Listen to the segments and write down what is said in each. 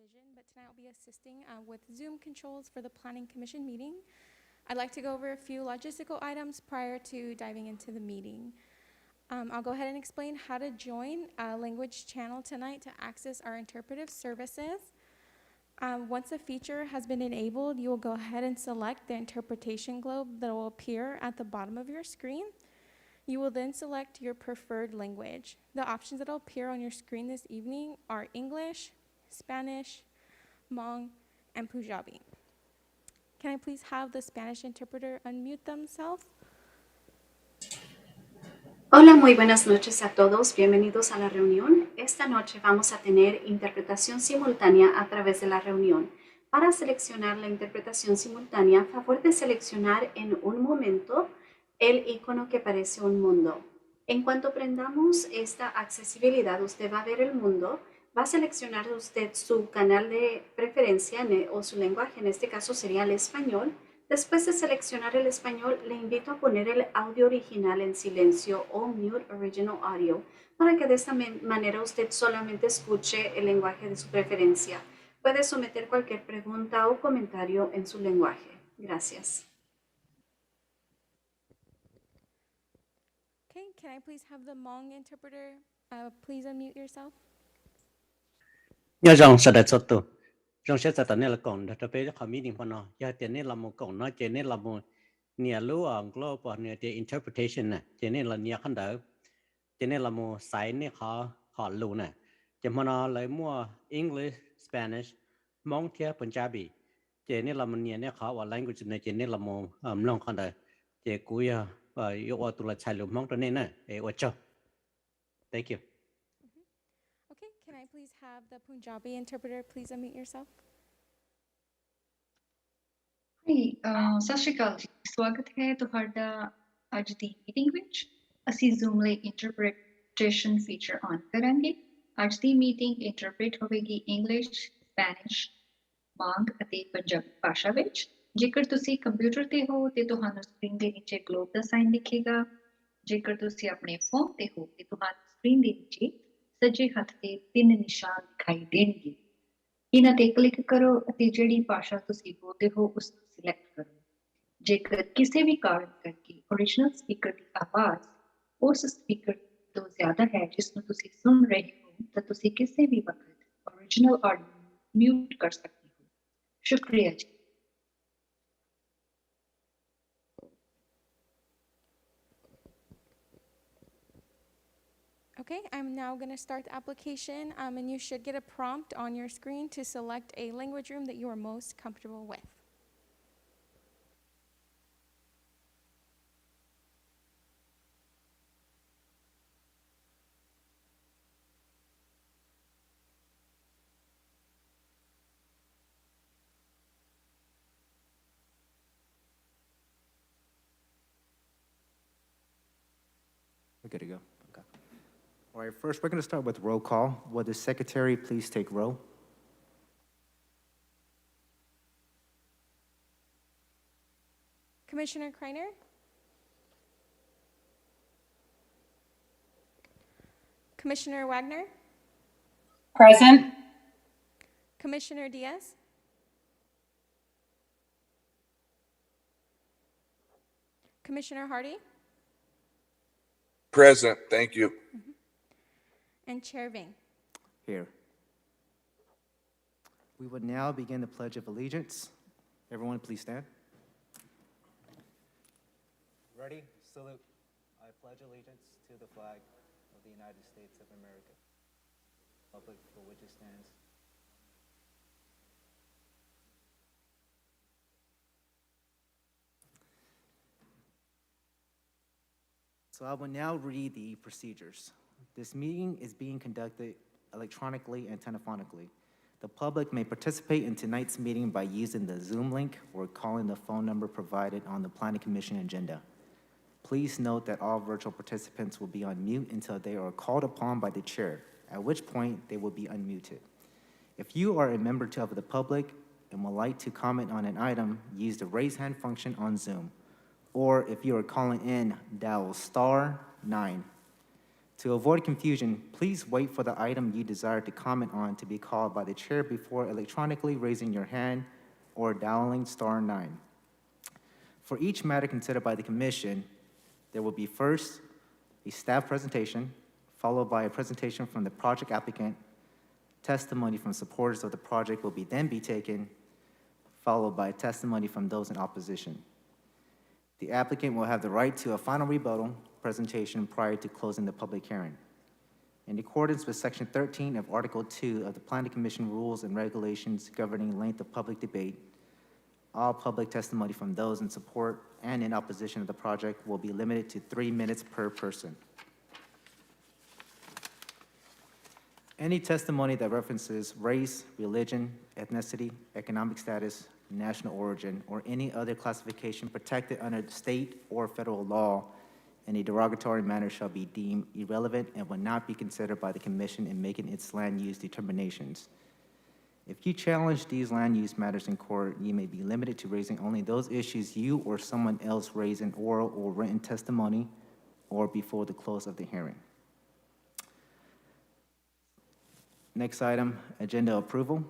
Division, but tonight I'll be assisting with Zoom controls for the Planning Commission meeting. I'd like to go over a few logistical items prior to diving into the meeting. I'll go ahead and explain how to join a language channel tonight to access our interpretive services. Once a feature has been enabled, you will go ahead and select the interpretation globe that will appear at the bottom of your screen. You will then select your preferred language. The options that will appear on your screen this evening are English, Spanish, Hmong, and Punjabi. Can I please have the Spanish interpreter unmute themselves? Hola, muy buenas noches a todos. Bienvenidos a la reunión. Esta noche vamos a tener interpretación simultánea a través de la reunión. Para seleccionar la interpretación simultánea, favor de seleccionar en un momento el icono que parece un mundo. En cuanto prendamos esta accesibilidad, usted va a ver el mundo, va a seleccionar usted su canal de preferencia o su lenguaje, en este caso sería el español. Después de seleccionar el español, le invito a poner el audio original en silencio o Mute Original Audio para que de esta manera usted solamente escuche el lenguaje de su preferencia. Puede someter cualquier pregunta o comentario en su lenguaje. Gracias. Okay, can I please have the Hmong interpreter please unmute yourself? nhớ rằng sẽ đặt sốt tụ rằng sẽ tại này là còn đã về họ meeting của nó giờ tiền này là một còn nó tiền này là một nhà lúa ở global nhà tiền interpretation nè tiền này là nhà khán đỡ tiền này là một site này họ lù nè chỉ mà nó lấy mua English Spanish Hmong theo Punjabi tiền này là một nhà này họ và language này tiền này là một long khán đỡ tiền cuối và yêu ở tụi là chạy lùm Hmong cho nên nè để ở cho thank you. Okay, can I please have the Punjabi interpreter please unmute yourself? ਸਤਿ ਸ਼੍ਰੀ ਅਕਾਲ ਜੀ ਸਵਾਗਤ ਹੈ ਤੁਹਾਡਾ ਅੱਜ ਦੀ meeting ਵਿੱਚ ਅਸੀਂ zoom ਲਈ interpretation feature on ਕਰਾਂਗੇ ਅੱਜ ਦੀ ਮੀਟਿੰਗ ਇੰਟਰਪ੍ਰੀਟ ਹੋਵੇਗੀ ਇੰਗਲਿਸ਼ ਸਪੈਨਿਸ਼ ਹਮਾਂਗ ਅਤੇ ਪੰਜਾਬੀ ਭਾਸ਼ਾ ਵਿੱਚ ਜੇਕਰ ਤੁਸੀਂ ਕੰਪਿਊਟਰ ਤੇ ਹੋ ਤੇ ਤੁਹਾਨੂੰ ਸਕਰੀਨ ਦੇ ਨੀਚੇ ਗਲੋਬ ਦਾ ਸਾਈਨ ਦਿਖੇਗਾ ਜੇਕਰ ਤੁਸੀਂ ਆਪਣੇ ਫੋਨ ਤੇ ਹੋ ਤੇ ਤੁਹਾਨੂੰ ਸਕਰੀਨ ਦੇ ਨੀਚੇ ਸੱਜੇ ਹੱਥ ਤੇ 3 ਨਿਸ਼ਾਨ ਦਿਖਾਈ ਦੇਣਗੇ ਇਹਨਾਂ ਤੇ ਕਲਿੱਕ ਕਰੋ ਅਤੇ ਜਿਹੜੀ ਭਾਸ਼ਾ ਤੁਸੀਂ ਬੋਲਦੇ ਹੋ ਉਸ ਨੂੰ ਸਿਲੈਕਟ ਕਰੋ ਜੇਕਰ ਕਿਸੇ ਵੀ ਕਾਰਨ ਕਰਕੇ ਓਰੀਜਨਲ ਸਪੀਕਰ ਦੀ ਆਵਾਜ਼ ਉਸ ਸਪੀਕਰ ਤੋਂ ਜ਼ਿਆਦਾ ਹੈ ਜਿਸ ਨੂੰ ਤੁਸੀਂ ਸੁਣ ਰਹੇ ਹੋ ਤਾਂ ਤੁਸੀਂ ਕਿਸੇ ਵੀ ਵਕਤ ਓਰੀਜਨਲ ਆਡੀਓ ਮਿਊਟ ਕਰ ਸਕਦੇ ਹੋ ਸ਼ੁਕਰੀਆ ਜੀ Okay, I'm now going to start the application, and you should get a prompt on your screen to select a language room that you are most comfortable with. We're good to go. Okay. All right, first we're going to start with roll call. Will the secretary please take roll? Commissioner Kreiner? Commissioner Wagner? Present. Commissioner Diaz? Commissioner Hardy? Present, thank you. And Chair Ving. Here. We will now begin the Pledge of Allegiance. Everyone, please stand. Ready? Salute. I pledge allegiance to the flag of the United States of America, republic for which it stands. So I will now read the procedures. This meeting is being conducted electronically and telephonically. The public may participate in tonight's meeting by using the Zoom link or calling the phone number provided on the Planning Commission agenda. Please note that all virtual participants will be on mute until they are called upon by the chair, at which point they will be unmuted. If you are a member of the public and would like to comment on an item, use the raise hand function on Zoom. Or if you are calling in, dial *9. To avoid confusion, please wait for the item you desire to comment on to be called by the chair before electronically raising your hand or dialing *9. For each matter considered by the commission, there will be first a staff presentation, followed by a presentation from the project applicant. Testimony from supporters of the project will then be taken, followed by testimony from those in opposition. The applicant will have the right to a final rebuttal presentation prior to closing the public hearing. In accordance with Section 13 of Article 2 of the Planning Commission Rules and Regulations governing length of public debate, all public testimony from those in support and in opposition of the project will be limited to 3 minutes per person. Any testimony that references race, religion, ethnicity, economic status, national origin, or any other classification protected under state or federal law in a derogatory manner shall be deemed irrelevant and will not be considered by the commission in making its land use determinations. If you challenge these land use matters in court, you may be limited to raising only those issues you or someone else raised in oral or written testimony or before the close of the hearing. Next item, agenda approval.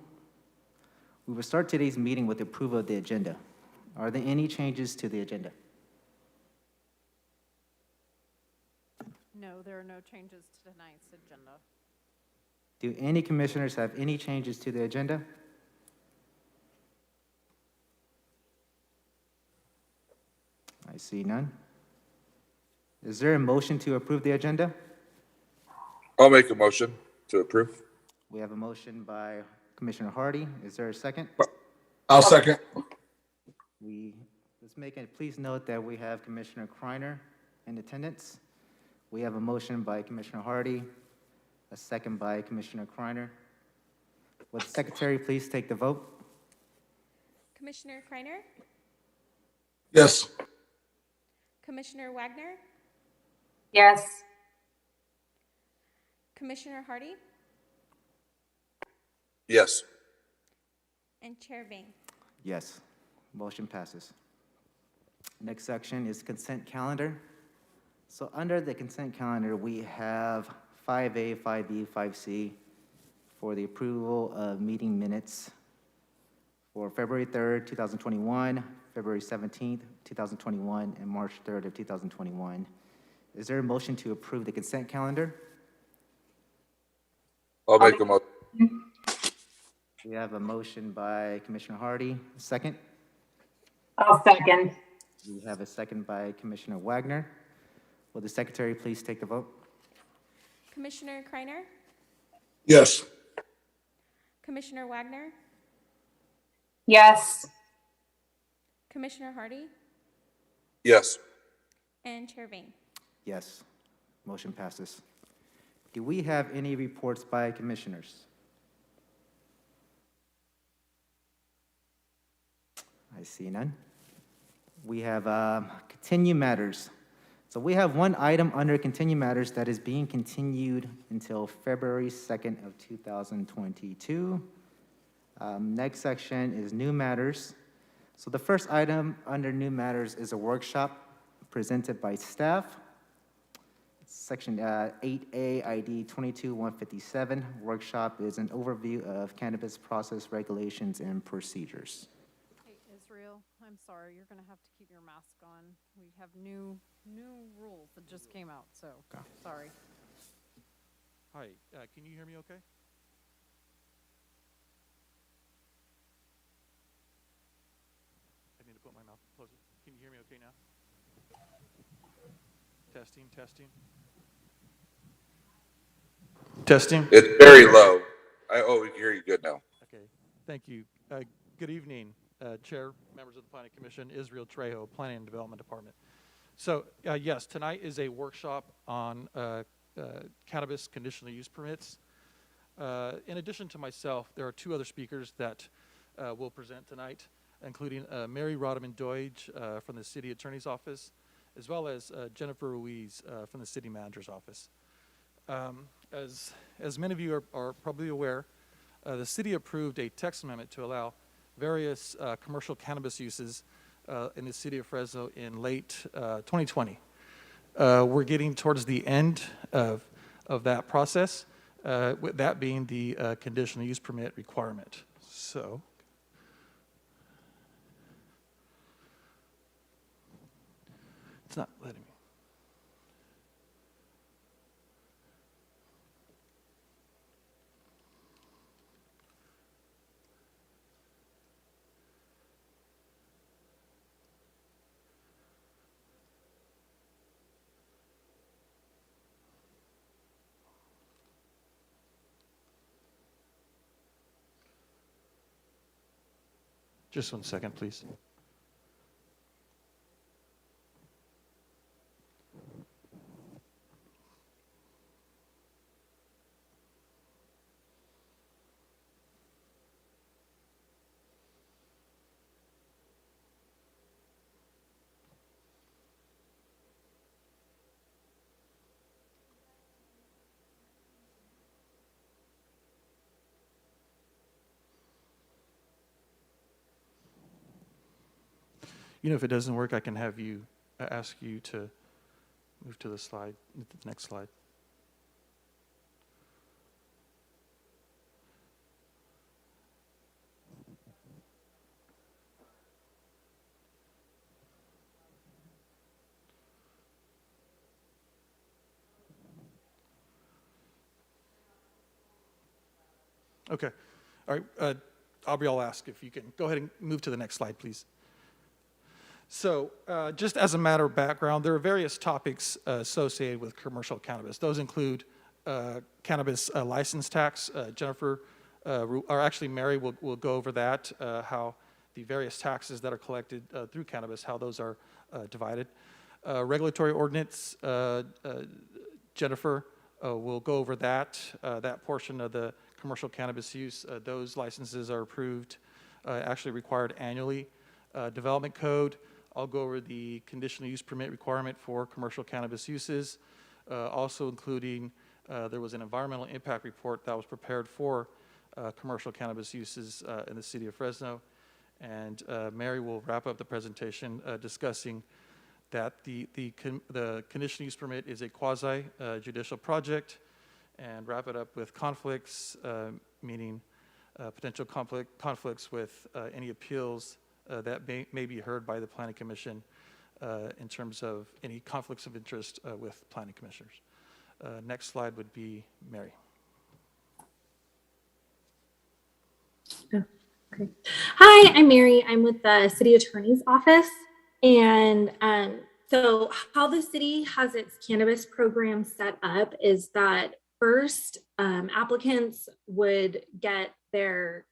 We will start today's meeting with approval of the agenda. Are there any changes to the agenda? No, there are no changes to tonight's agenda. Do any commissioners have any changes to the agenda? I see none. Is there a motion to approve the agenda? I'll make a motion to approve. We have a motion by Commissioner Hardy. Is there a second? I'll second. Please note that we have Commissioner Kreiner in attendance. We have a motion by Commissioner Hardy, a second by Commissioner Kreiner. Would the secretary please take the vote? Commissioner Kreiner, Yes. Commissioner Wagner, Yes. Commissioner Hardy, Yes. and Chair Vane. Yes. Motion passes. Next section is consent calendar. So under the consent calendar, we have 5A, 5B, 5C for the approval of meeting minutes for February 3rd, 2021, February 17th, 2021, and March 3rd of 2021. Is there a motion to approve the consent calendar? I'll make a motion. We have a motion by Commissioner Hardy. Second? I'll second. We have a second by Commissioner Wagner. Will the secretary please take the vote? Commissioner Kreiner, Yes. Commissioner Wagner, Yes. Commissioner Hardy, Yes. and Chair Vane. Yes. Motion passes. Do we have any reports by commissioners? I see none. We have continue matters. So we have one item under continue matters that is being continued until February 2nd of 2022. Next section is new matters. So the first item under new matters is a workshop presented by staff. Section 8A, ID 22157. Workshop is an overview of cannabis process regulations and procedures. Hey, Israel, I'm sorry, you're gonna have to keep your mask on. We have new rules that just came out, so, Okay. sorry. Hi, can you hear me okay? I need to put my mouth closer. Can you hear me okay now? Testing, testing. Testing? It's very low. We can hear you good now. Okay, thank you. Good evening, Chair, members of the Planning Commission, Israel Trejo, Planning and Development Department. So, yes, tonight is a workshop on cannabis conditional use permits. In addition to myself, there are two other speakers that will present tonight, including Mary Rodeman-Deutsch from the City Attorney's Office, as well as Jennifer Ruiz from the City Manager's Office. As many of you are probably aware, the city approved a text amendment to allow various commercial cannabis uses in the city of Fresno in late 2020. We're getting towards the end of of that process, with that being the conditional use permit requirement. So, it's not letting me. Just 1 second, please. You know, if it doesn't work, I can have you ask you to move to the slide, the next slide. Okay. All right. Aubrey, I'll ask if you can go ahead and move to the next slide, please. So just as a matter of background, there are various topics associated with commercial cannabis. Those include cannabis license tax. Jennifer, or actually Mary will go over that, how the various taxes that are collected through cannabis, how those are divided. Regulatory ordinance, Jennifer will go over that, that portion of the commercial cannabis use. Those licenses are approved, actually required annually. Development code, I'll go over the conditional use permit requirement for commercial cannabis uses, also including there was an environmental impact report that was prepared for commercial cannabis uses in the city of Fresno. And Mary will wrap up the presentation discussing that the conditional use permit is a quasi-judicial project, and wrap it up with conflicts, meaning potential conflicts with any appeals that may be heard by the Planning Commission in terms of any conflicts of interest with planning commissioners. Next slide would be Mary. Okay. Hi, I'm Mary. I'm with the City Attorney's Office. And so how the city has its cannabis program set up is that first applicants would get their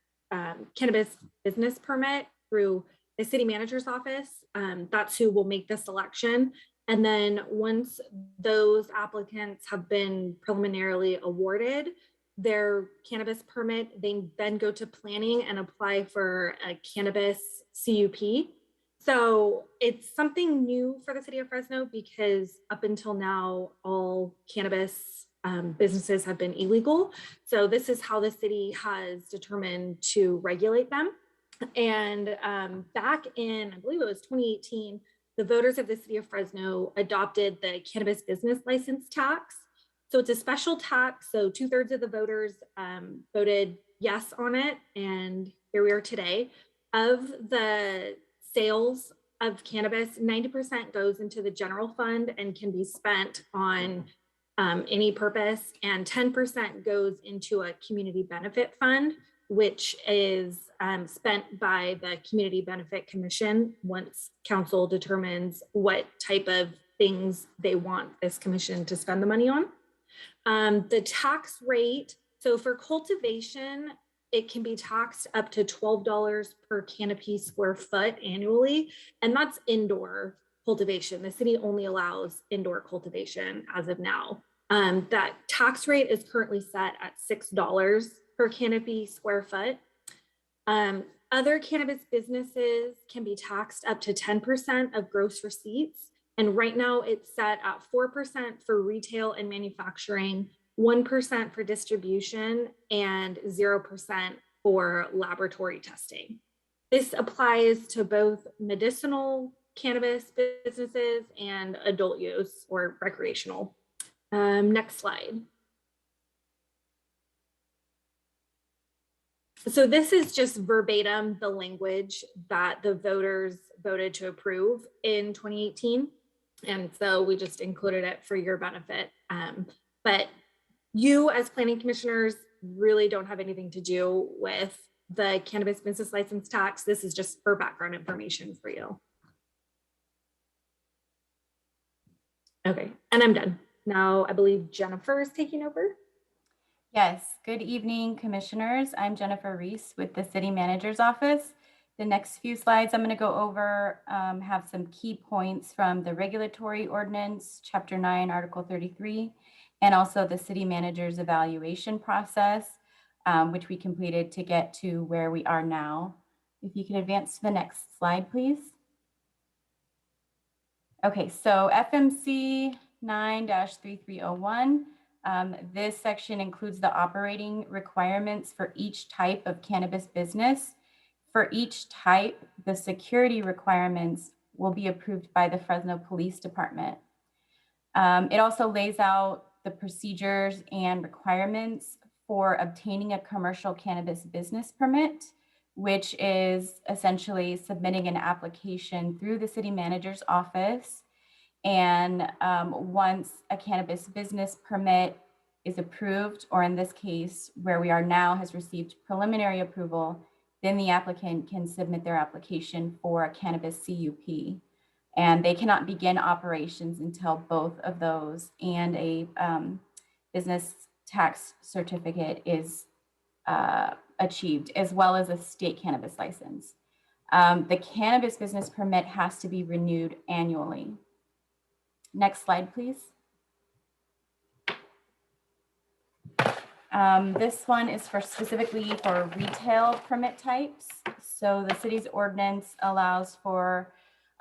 cannabis business permit through the city manager's office. That's who will make the selection. And then once those applicants have been preliminarily awarded their cannabis permit, they then go to planning and apply for a cannabis CUP. So it's something new for the city of Fresno because up until now, all cannabis businesses have been illegal. So this is how the city has determined to regulate them. And back in, I believe it was 2018, the voters of the city of Fresno adopted the cannabis business license tax. So it's a special tax. So 2/3 of the voters voted yes on it. And here we are today. Of the sales of cannabis, 90% goes into the general fund and can be spent on any purpose. And 10% goes into a community benefit fund, which is spent by the Community Benefit Commission once council determines what type of things they want this commission to spend the money on. The tax rate, so for cultivation, it can be taxed up to $12 per canopy square foot annually, and that's indoor cultivation. The city only allows indoor cultivation as of now. That tax rate is currently set at $6 per canopy square foot. Other cannabis businesses can be taxed up to 10% of gross receipts. And right now it's set at 4% for retail and manufacturing, 1% for distribution, and 0% for laboratory testing. This applies to both medicinal cannabis businesses and adult use or recreational. Next slide. So this is just verbatim the language that the voters voted to approve in 2018. And so we just included it for your benefit. But you as planning commissioners really don't have anything to do with the cannabis business license tax. This is just for background information for you. Okay, and I'm done. Now I believe Jennifer is taking over. Yes, good evening, commissioners. I'm Jennifer Reese with the City Manager's Office. The next few slides I'm going to go over have some key points from the Regulatory Ordinance, Chapter 9, Article 33, and also the City Manager's evaluation process, which we completed to get to where we are now. If you can advance to the next slide, please. Okay, so FMC 9-3301. This section includes the operating requirements for each type of cannabis business. For each type, the security requirements will be approved by the Fresno Police Department. It also lays out the procedures and requirements for obtaining a commercial cannabis business permit, which is essentially submitting an application through the city manager's office. And once a cannabis business permit is approved, or in this case, where we are now, has received preliminary approval, then the applicant can submit their application for a cannabis CUP. And they cannot begin operations until both of those and a business tax certificate is achieved, as well as a state cannabis license. The cannabis business permit has to be renewed annually. Next slide, please. This one is specifically for retail permit types. So the city's ordinance allows for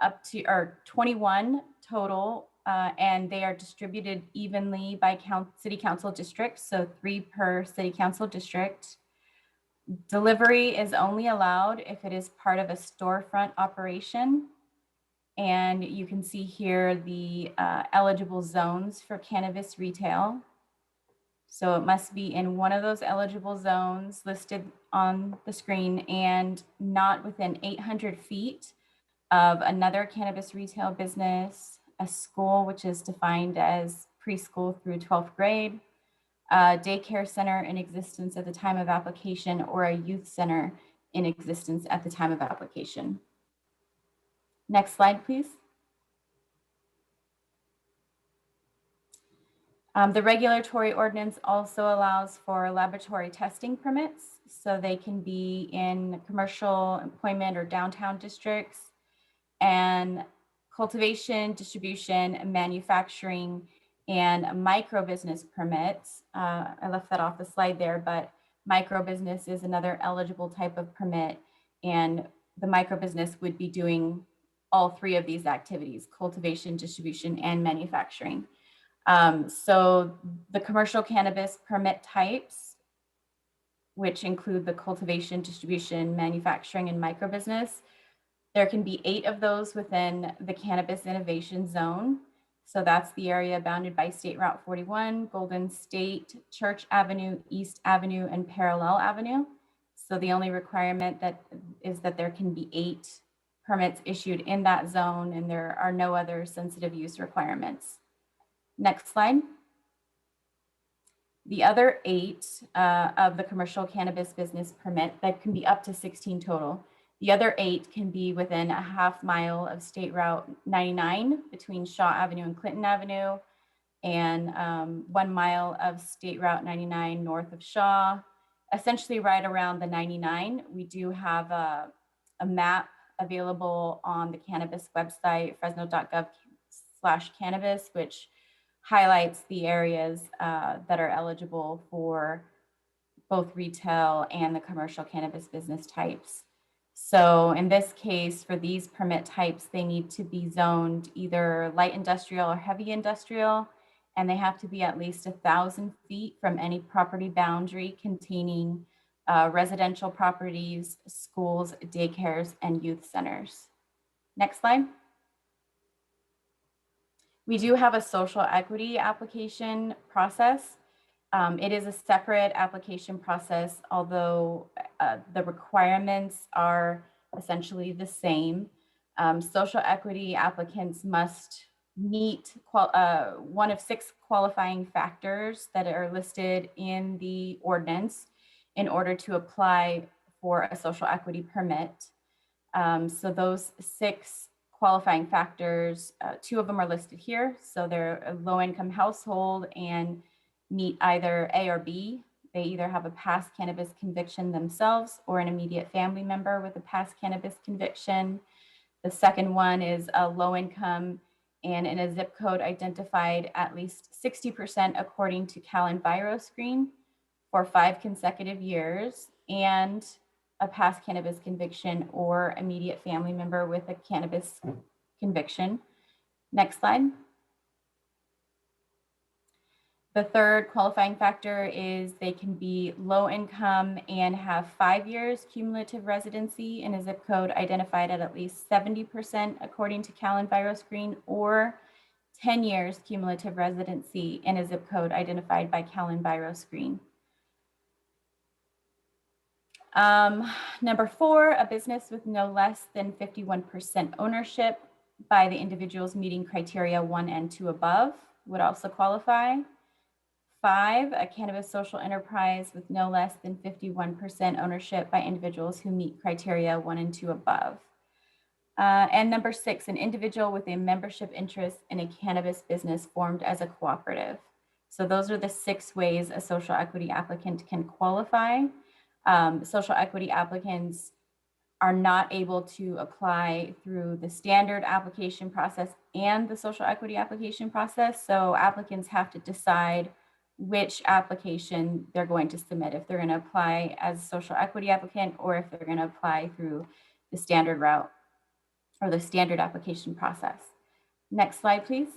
up to 21 total, and they are distributed evenly by city council districts, so 3 per city council district. Delivery is only allowed if it is part of a storefront operation. And you can see here the eligible zones for cannabis retail. So it must be in one of those eligible zones listed on the screen and not within 800 feet of another cannabis retail business, a school, which is defined as preschool through 12th grade, a daycare center in existence at the time of application, or a youth center in existence at the time of application. Next slide, please. The regulatory ordinance also allows for laboratory testing permits, so they can be in commercial, employment, or downtown districts, and cultivation, distribution, manufacturing, and micro business permits. I left that off the slide there, but micro business is another eligible type of permit, and the micro business would be doing all 3 of these activities: cultivation, distribution, and manufacturing. So the commercial cannabis permit types, which include the cultivation, distribution, manufacturing, and micro business, there can be 8 of those within the Cannabis Innovation Zone. So that's the area bounded by State Route 41, Golden State, Church Avenue, East Avenue, and Parallel Avenue. So the only requirement is that there can be 8 permits issued in that zone, and there are no other sensitive use requirements. Next slide. The other 8 of the commercial cannabis business permit, that can be up to 16 total. The other 8 can be within a half mile of State Route 99 between Shaw Avenue and Clinton Avenue, and 1 mile of State Route 99 north of Shaw. Essentially right around the 99, we do have a map available on the cannabis website, fresno.gov/cannabis, which highlights the areas that are eligible for both retail and the commercial cannabis business types. So in this case, for these permit types, they need to be zoned either light industrial or heavy industrial, and they have to be at least 1,000 feet from any property boundary containing residential properties, schools, daycares, and youth centers. Next slide. We do have a social equity application process. It is a separate application process, although the requirements are essentially the same. Social equity applicants must meet one of 6 qualifying factors that are listed in the ordinance in order to apply for a social equity permit. So those 6 qualifying factors, 2 of them are listed here. So they're a low-income household and meet either A or B. They either have a past cannabis conviction themselves or an immediate family member with a past cannabis conviction. The second one is a low income and in a zip code identified at least 60% according to Cal EnviroScreen for 5 consecutive years, and a past cannabis conviction or immediate family member with a cannabis conviction. Next slide. The third qualifying factor is they can be low income and have 5 years cumulative residency in a zip code identified at least 70% according to Cal EnviroScreen, or 10 years cumulative residency in a zip code identified by Cal EnviroScreen. Number 4, a business with no less than 51% ownership by the individuals meeting criteria 1 and 2 above would also qualify. 5, a cannabis social enterprise with no less than 51% ownership by individuals who meet criteria 1 and 2 above. And number 6, an individual with a membership interest in a cannabis business formed as a cooperative. So those are the 6 ways a social equity applicant can qualify. Social equity applicants are not able to apply through the standard application process and the social equity application process. So applicants have to decide which application they're going to submit, if they're going to apply as a social equity applicant or if they're going to apply through the standard route or the standard application process. Next slide, please.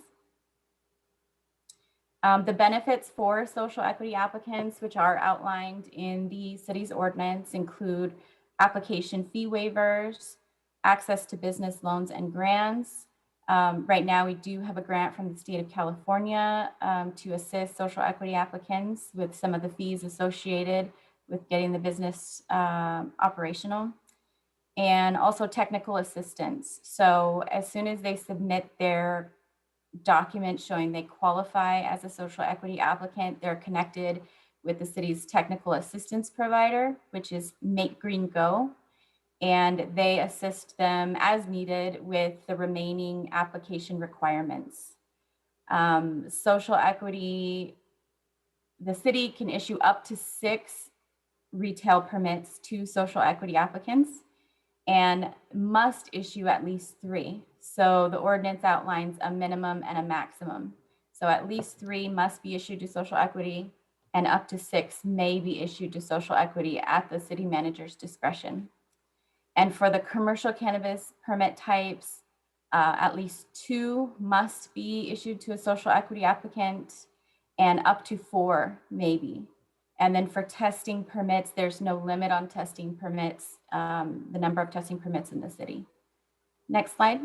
The benefits for social equity applicants, which are outlined in the city's ordinance, include application fee waivers, access to business loans and grants. Right now, we do have a grant from the state of California to assist social equity applicants with some of the fees associated with getting the business operational, and also technical assistance. So as soon as they submit their document showing they qualify as a social equity applicant, they're connected with the city's technical assistance provider, which is Make Green Go, and they assist them as needed with the remaining application requirements. Social equity, the city can issue up to 6 retail permits to social equity applicants and must issue at least 3. So the ordinance outlines a minimum and a maximum. So at least 3 must be issued to social equity, and up to 6 may be issued to social equity at the city manager's discretion. And for the commercial cannabis permit types, at least 2 must be issued to a social equity applicant, and up to 4 maybe. And then for testing permits, there's no limit on testing permits, the number of testing permits in the city. Next slide.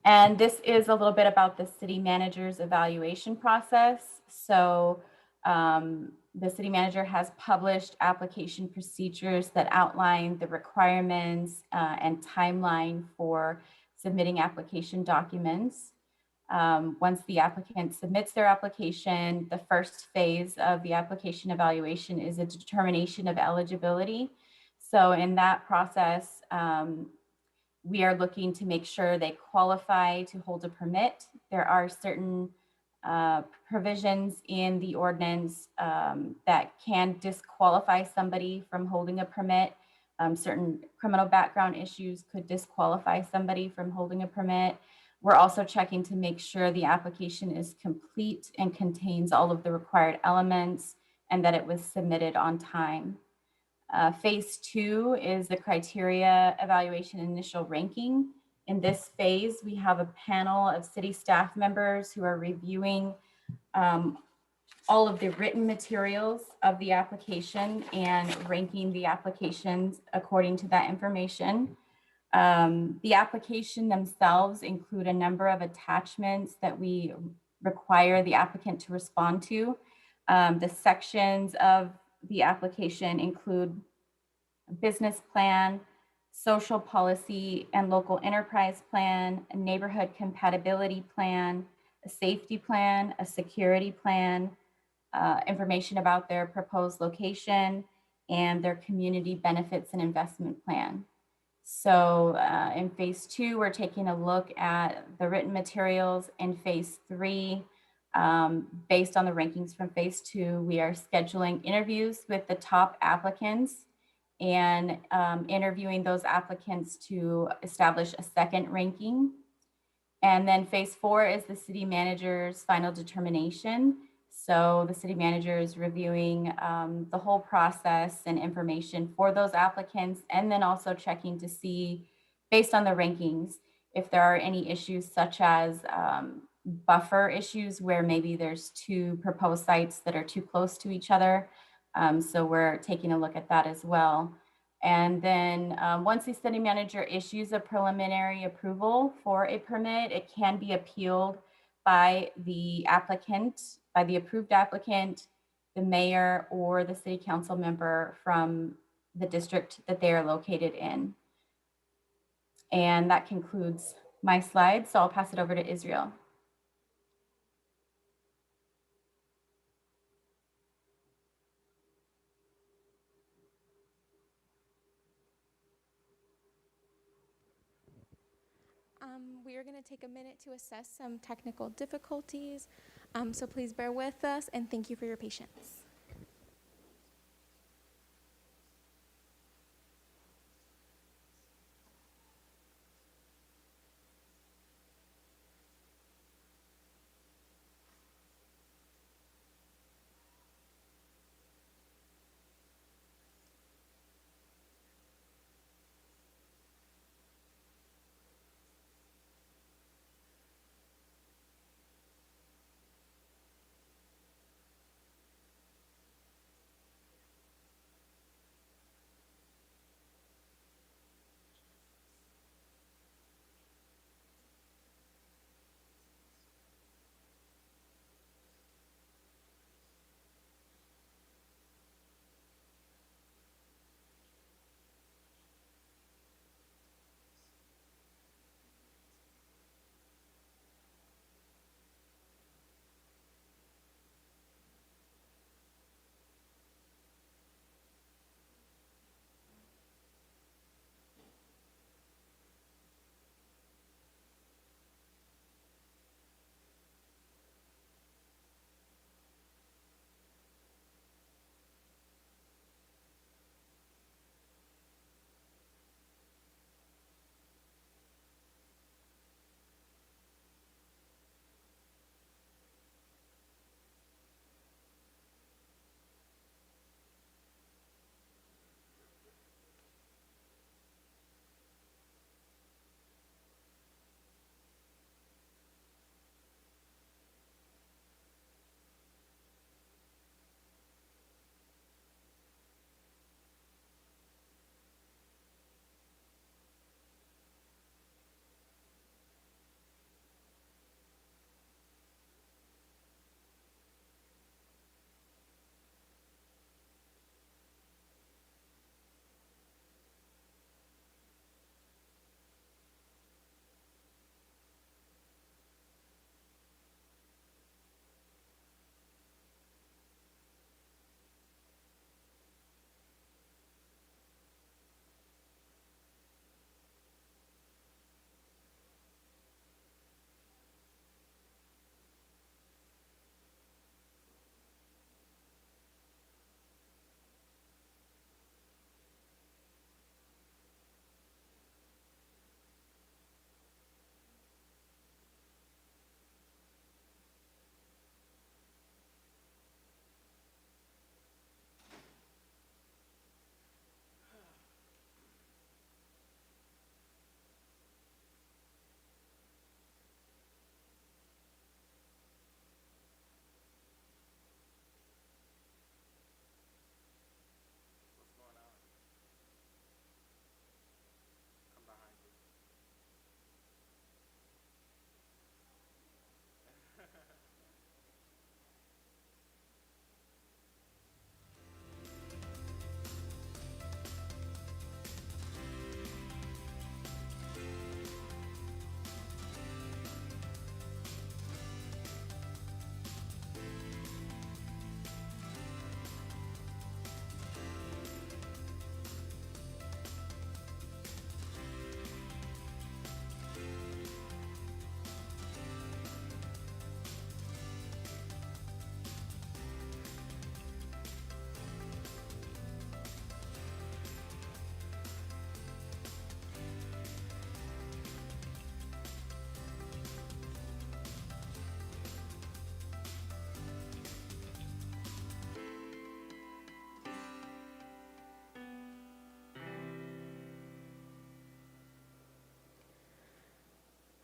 And this is a little bit about the city manager's evaluation process. So the city manager has published application procedures that outline the requirements and timeline for submitting application documents. Once the applicant submits their application, the first phase of the application evaluation is a determination of eligibility. So in that process, we are looking to make sure they qualify to hold a permit. There are certain provisions in the ordinance that can disqualify somebody from holding a permit. Certain criminal background issues could disqualify somebody from holding a permit. We're also checking to make sure the application is complete and contains all of the required elements and that it was submitted on time. Phase 2 is the criteria evaluation initial ranking. In this phase, we have a panel of city staff members who are reviewing all of the written materials of the application and ranking the applications according to that information. The application themselves include a number of attachments that we require the applicant to respond to. The sections of the application include a business plan, social policy and local enterprise plan, a neighborhood compatibility plan, a safety plan, a security plan, information about their proposed location, and their community benefits and investment plan. So in phase 2, we're taking a look at the written materials. In phase 3, based on the rankings from phase 2, we are scheduling interviews with the top applicants and interviewing those applicants to establish a second ranking. And then phase 4 is the city manager's final determination. So the city manager is reviewing the whole process and information for those applicants, and then also checking to see, based on the rankings, if there are any issues such as buffer issues where maybe there's 2 proposed sites that are too close to each other. So we're taking a look at that as well. And then once the city manager issues a preliminary approval for a permit, it can be appealed by the applicant, by the approved applicant, the mayor, or the city council member from the district that they are located in. And that concludes my slides. So I'll pass it over to Israel. We are going to take a minute to assess some technical difficulties, so please bear with us and thank you for your patience.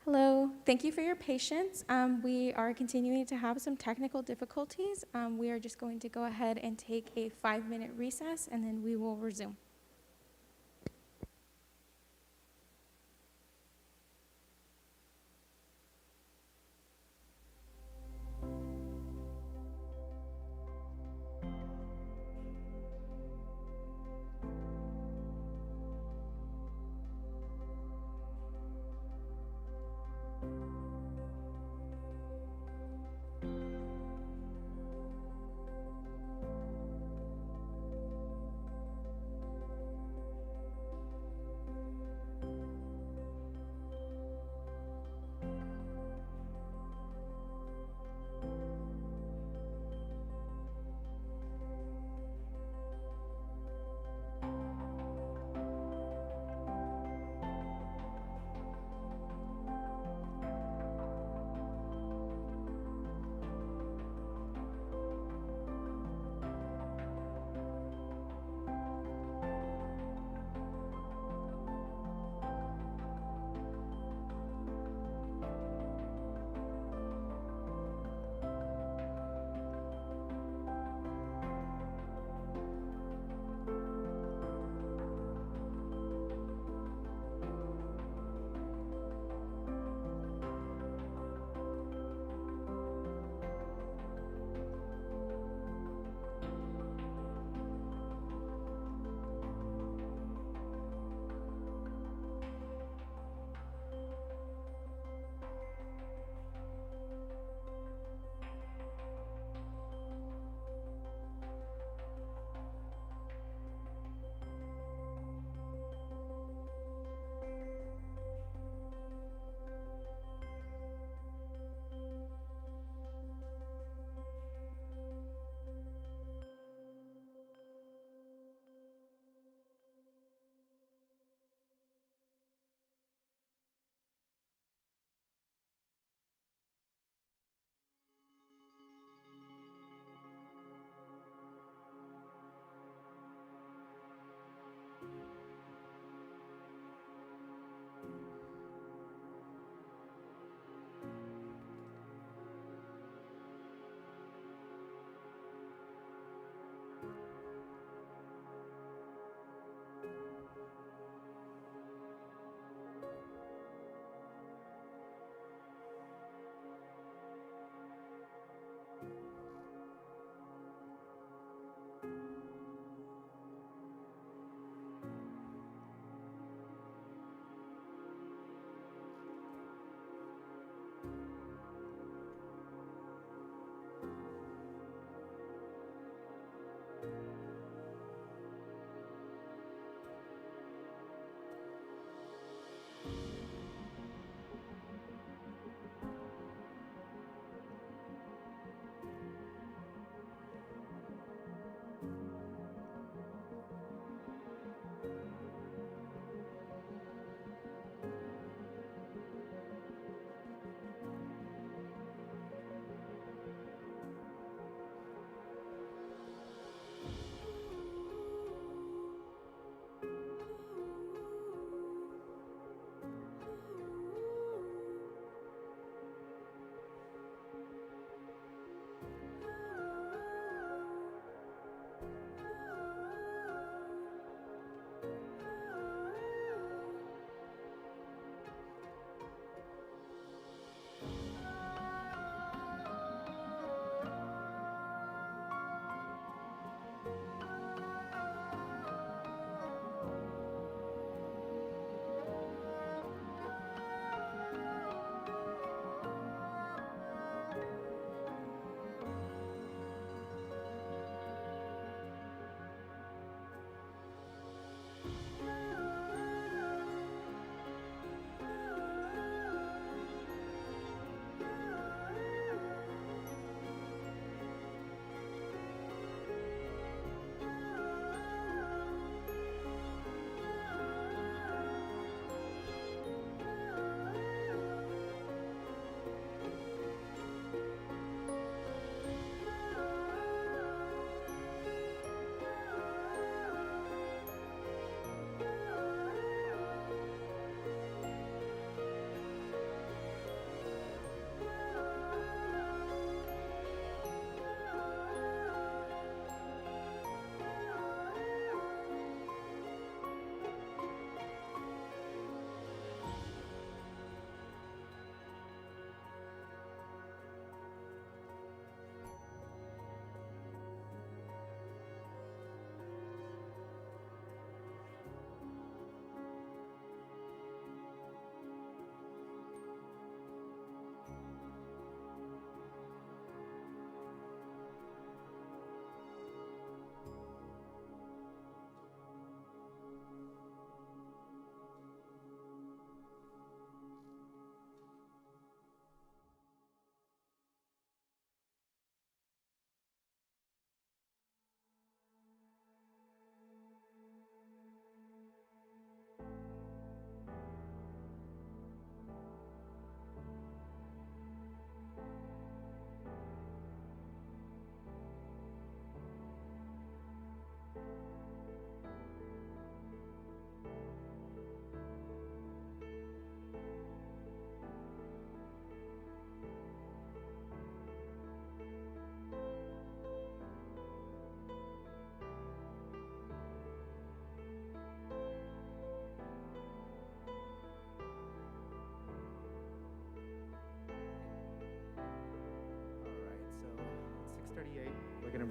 Hello, thank you for your patience. We are continuing to have some technical difficulties. We are just going to go ahead and take a 5-minute recess and then we will resume.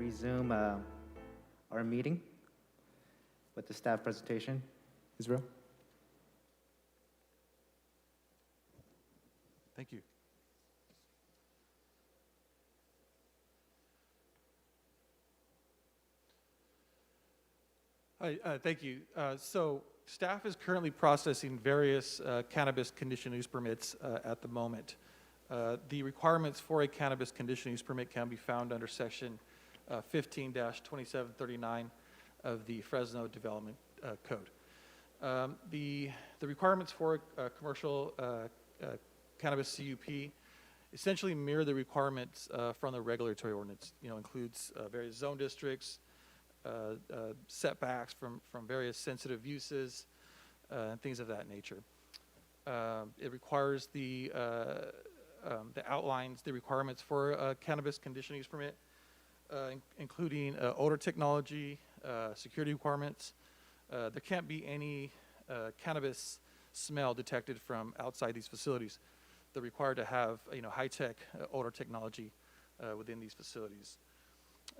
resume our meeting with the staff presentation. Israel? Thank you. Hi, thank you. So staff is currently processing various cannabis conditional use permits at the moment. The requirements for a cannabis conditional use permit can be found under section 15-2739 of the Fresno Development Code. The requirements for a commercial cannabis CUP essentially mirror the requirements from the regulatory ordinance. Includes various zone districts, setbacks from various sensitive uses, and things of that nature. It requires the outlines the requirements for a cannabis conditional use permit, including odor technology, security requirements. There can't be any cannabis smell detected from outside these facilities. They're required to have high-tech odor technology within these facilities.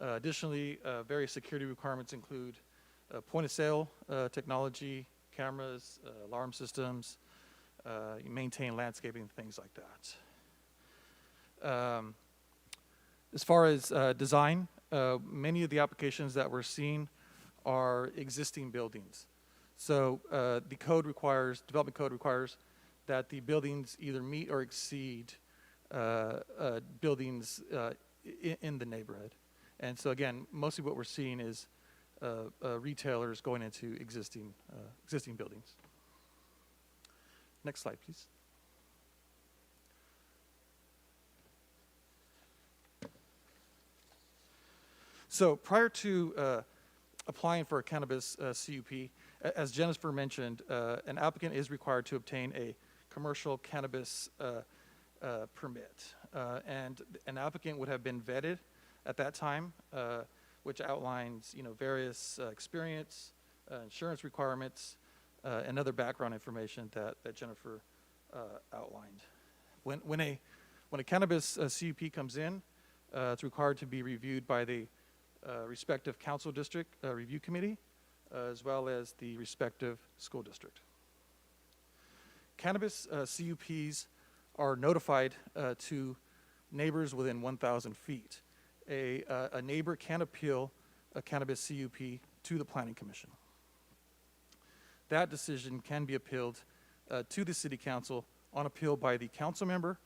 Additionally, various security requirements include point-of-sale technology, cameras, alarm systems, you maintain landscaping, things like that. As far as design, many of the applications that we're seeing are existing buildings. So the development code requires that the buildings either meet or exceed buildings in the neighborhood. And so again, mostly what we're seeing is retailers going into existing buildings. Next slide, please. So prior to applying for a cannabis CUP, as Jennifer mentioned, an applicant is required to obtain a commercial cannabis permit. And an applicant would have been vetted at that time, which outlines various experience, insurance requirements, and other background information that Jennifer outlined. When a cannabis CUP comes in, it's required to be reviewed by the respective council district review committee, as well as the respective school district. Cannabis CUPs are notified to neighbors within 1,000 feet. A neighbor can appeal a cannabis CUP to the Planning Commission. That decision can be appealed to the City Council on appeal by the council member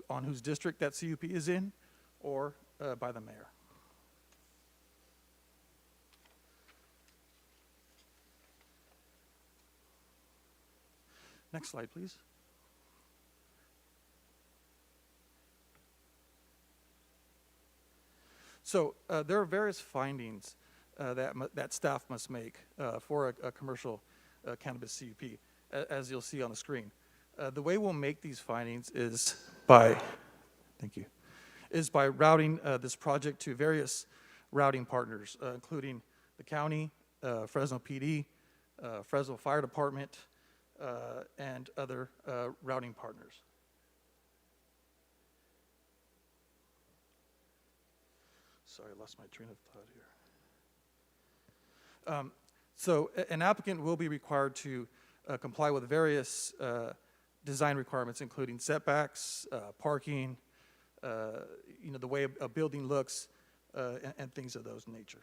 on whose district that CUP is in, or by the mayor. Next slide, please. So there are various findings that staff must make for a commercial cannabis CUP, as you'll see on the screen. The way we'll make these findings is by routing this project to various routing partners, including the county, Fresno PD, Fresno Fire Department, and other routing partners. Sorry, I lost my train of thought here. So an applicant will be required to comply with various design requirements, including setbacks, parking, the way a building looks, and things of those nature.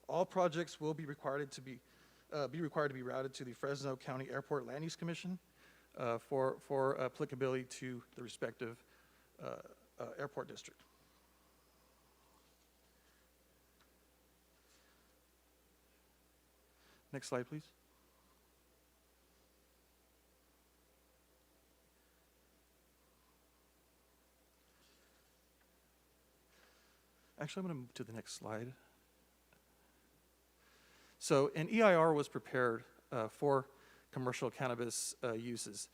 All projects will be required to be routed to the Fresno County Airport Land Use Commission for applicability to the respective airport district. Next slide, please. Actually, I'm going to move to the next slide. So an EIR was prepared for commercial cannabis uses.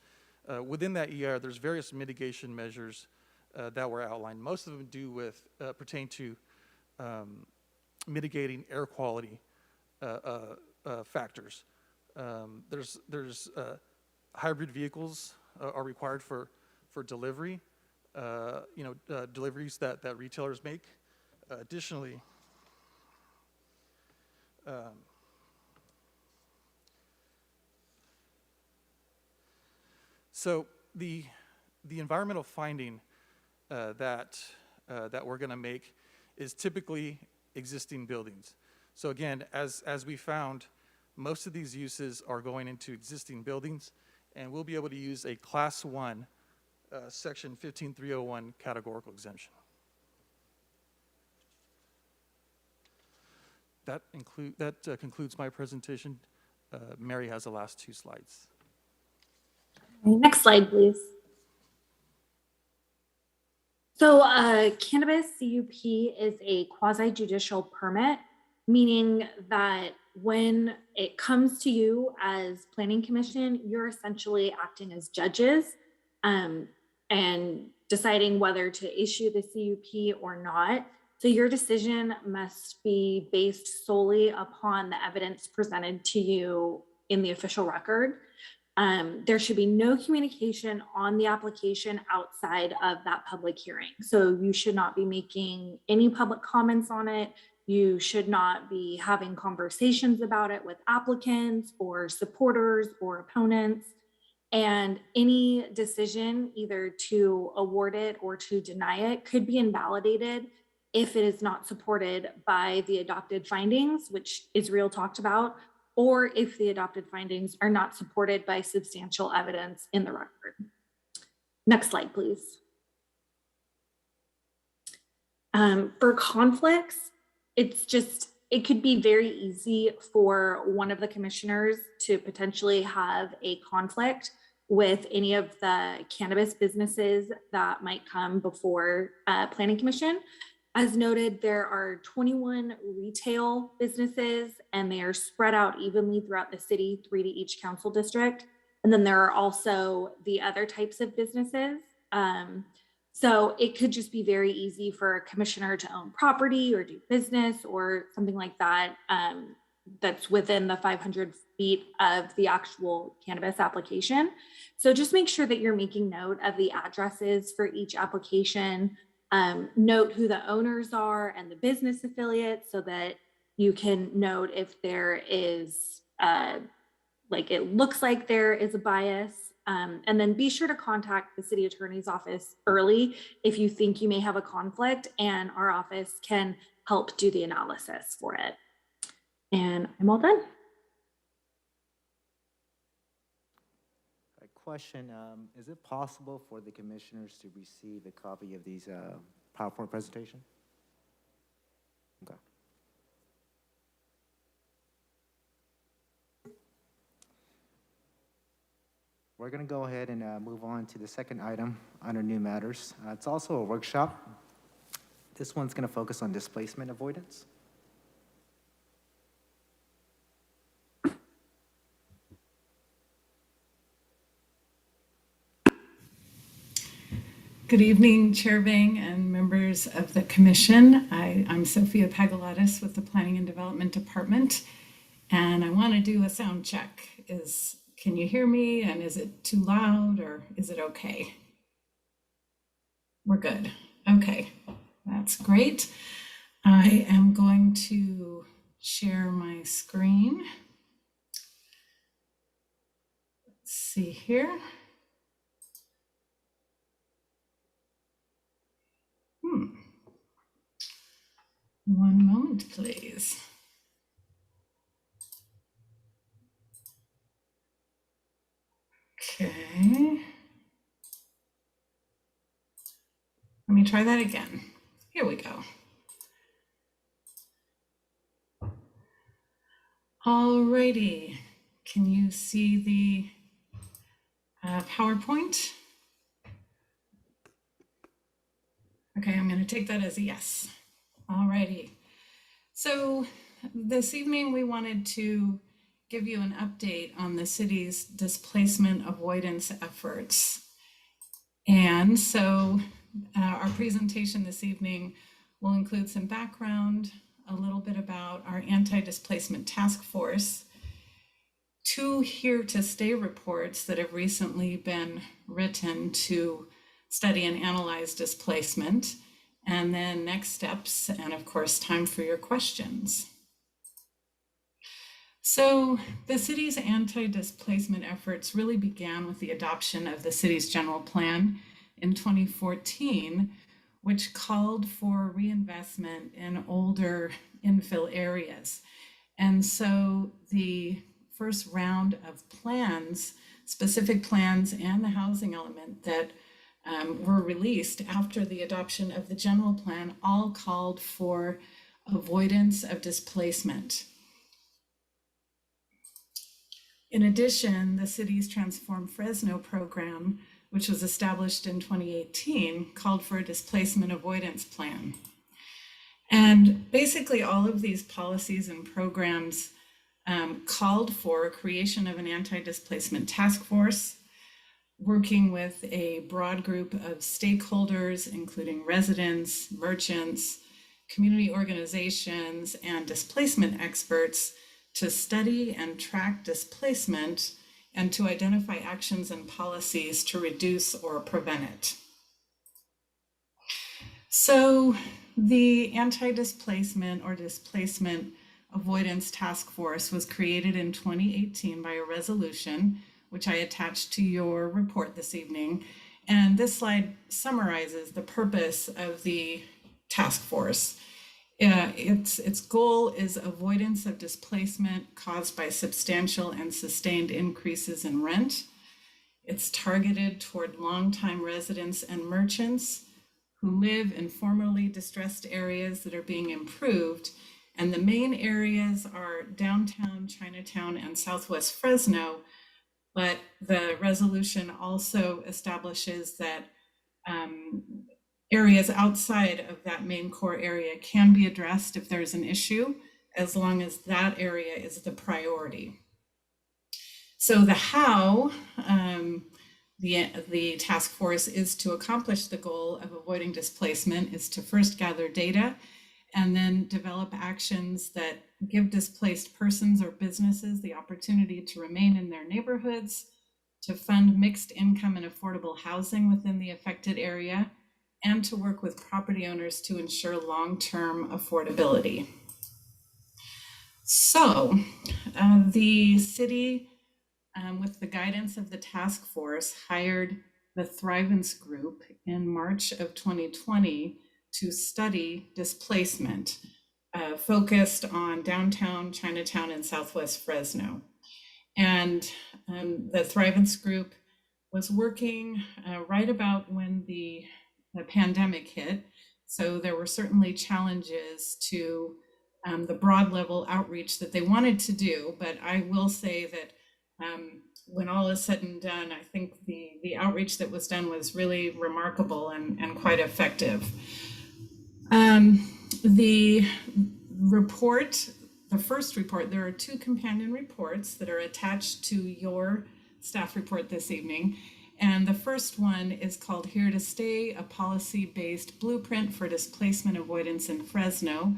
Within that EIR, there's various mitigation measures that were outlined. Most of them pertain to mitigating air quality factors. There's hybrid vehicles are required for delivery deliveries that retailers make. Additionally, so the environmental finding that we're going to make is typically existing buildings. So again, as we found, most of these uses are going into existing buildings, and we'll be able to use a Class 1 Section 15301 categorical exemption. That concludes my presentation. Mary has the last 2 slides. Next slide, please. So cannabis CUP is a quasi-judicial permit, meaning that when it comes to you as Planning Commission, you're essentially acting as judges and deciding whether to issue the CUP or not. So your decision must be based solely upon the evidence presented to you in the official record. There should be no communication on the application outside of that public hearing. So you should not be making any public comments on it. You should not be having conversations about it with applicants or supporters or opponents. And any decision either to award it or to deny it could be invalidated if it is not supported by the adopted findings, which Israel talked about, or if the adopted findings are not supported by substantial evidence in the record. Next slide, please. For conflicts, it could be very easy for one of the commissioners to potentially have a conflict with any of the cannabis businesses that might come before Planning Commission. As noted, there are 21 retail businesses and they are spread out evenly throughout the city, 3 to each council district. And then there are also the other types of businesses. So it could just be very easy for a commissioner to own property or do business or something like that that's within the 500 feet of the actual cannabis application. So just make sure that you're making note of the addresses for each application. Note who the owners are and the business affiliates so that you can note if there is, it looks like there is a bias. And then be sure to contact the city attorney's office early if you think you may have a conflict, and our office can help do the analysis for it. And I'm all done. Question, is it possible for the commissioners to receive a copy of these PowerPoint presentation? Okay. We're going to go ahead and move on to the second item under new matters. It's also a workshop. This one's going to focus on displacement avoidance. Good evening, Chair Vang and members of the Commission. I'm Sophia Pagalatis with the Planning and Development Department, and I want to do a sound check. Can you hear me, and is it too loud, or is it okay? We're good. Okay, that's great. I am going to share my screen. Let's see here. One moment, please. Okay. Let me try that again. Here we go. Alrighty. Can you see the PowerPoint? Okay, I'm going to take that as a yes. Alrighty. So this evening we wanted to give you an update on the city's displacement avoidance efforts. And so our presentation this evening will include some background, a little bit about our anti-displacement task force, 2 here to stay reports that have recently been written to study and analyze displacement, and then next steps, and of course, time for your questions. So the city's anti-displacement efforts really began with the adoption of the city's general plan in 2014, which called for reinvestment in older infill areas. And so the first round of plans, specific plans and the housing element that were released after the adoption of the general plan all called for avoidance of displacement. In addition, the city's Transform Fresno program, which was established in 2018, called for a displacement avoidance plan. And basically all of these policies and programs called for creation of an anti-displacement task force, working with a broad group of stakeholders, including residents, merchants, community organizations, and displacement experts to study and track displacement and to identify actions and policies to reduce or prevent it. So the anti-displacement or displacement avoidance task force was created in 2018 by a resolution, which I attached to your report this evening. And this slide summarizes the purpose of the task force. Its goal is avoidance of displacement caused by substantial and sustained increases in rent. It's targeted toward longtime residents and merchants who live in formerly distressed areas that are being improved. And the main areas are downtown Chinatown and Southwest Fresno, but the resolution also establishes that areas outside of that main core area can be addressed if there's an issue, as long as that area is the priority. So the how the task force is to accomplish the goal of avoiding displacement is to first gather data and then develop actions that give displaced persons or businesses the opportunity to remain in their neighborhoods, to fund mixed income and affordable housing within the affected area, and to work with property owners to ensure long-term affordability. So the city, with the guidance of the task force, hired the Thrivance Group in March of 2020 to study displacement, focused on downtown Chinatown and Southwest Fresno. And the Thrivance Group was working right about when the pandemic hit. So there were certainly challenges to the broad level outreach that they wanted to do. But I will say that when all is said and done, I think the outreach that was done was really remarkable and quite effective. The report, the first report, there are two companion reports that are attached to your staff report this evening. And the first one is called Here to Stay, a policy-based blueprint for displacement avoidance in Fresno.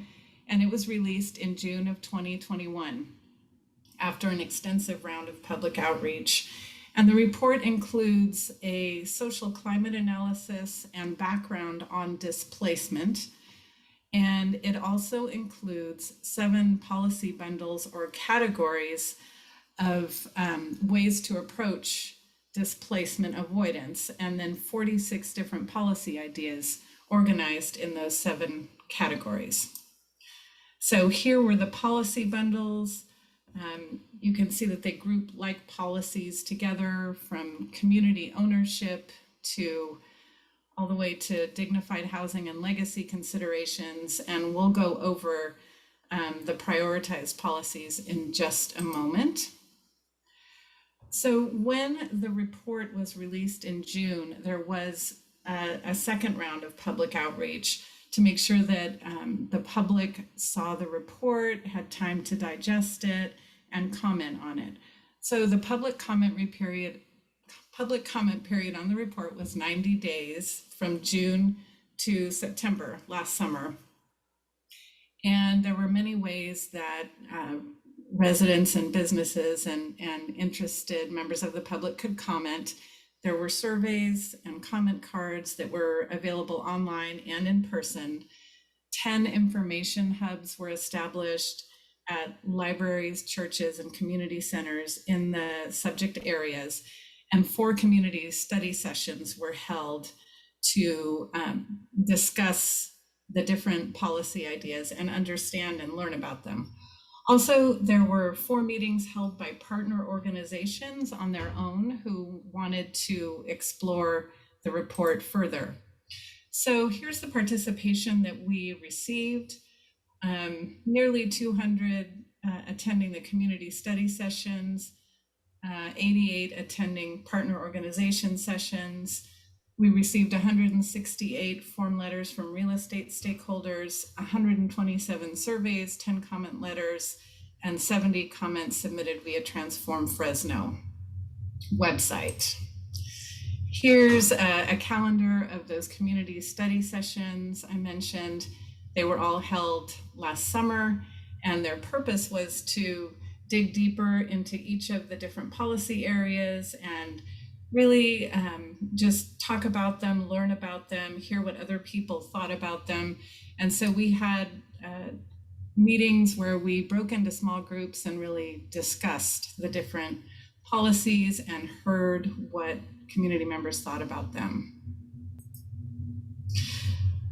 And it was released in June of 2021 after an extensive round of public outreach. And the report includes a social climate analysis and background on displacement. And it also includes 7 policy bundles or categories of ways to approach displacement avoidance, and then 46 different policy ideas organized in those 7 categories. So here were the policy bundles. You can see that they group like policies together, from community ownership to all the way to dignified housing and legacy considerations. And we'll go over the prioritized policies in just a moment. So when the report was released in June, there was a second round of public outreach to make sure that the public saw the report, had time to digest it, and comment on it. So the public comment period on the report was 90 days from June to September last summer. And there were many ways that residents and businesses and interested members of the public could comment. There were surveys and comment cards that were available online and in person. 10 information hubs were established at libraries, churches, and community centers in the subject areas, and 4 community study sessions were held to discuss the different policy ideas and understand and learn about them. Also, there were 4 meetings held by partner organizations on their own who wanted to explore the report further. So here's the participation that we received. Nearly 200 attending the community study sessions, 88 attending partner organization sessions. We received 168 form letters from real estate stakeholders, 127 surveys, 10 comment letters, and 70 comments submitted via Transform Fresno website. Here's a calendar of those community study sessions I mentioned. They were all held last summer, and their purpose was to dig deeper into each of the different policy areas and really just talk about them, learn about them, hear what other people thought about them. And so we had meetings where we broke into small groups and really discussed the different policies and heard what community members thought about them.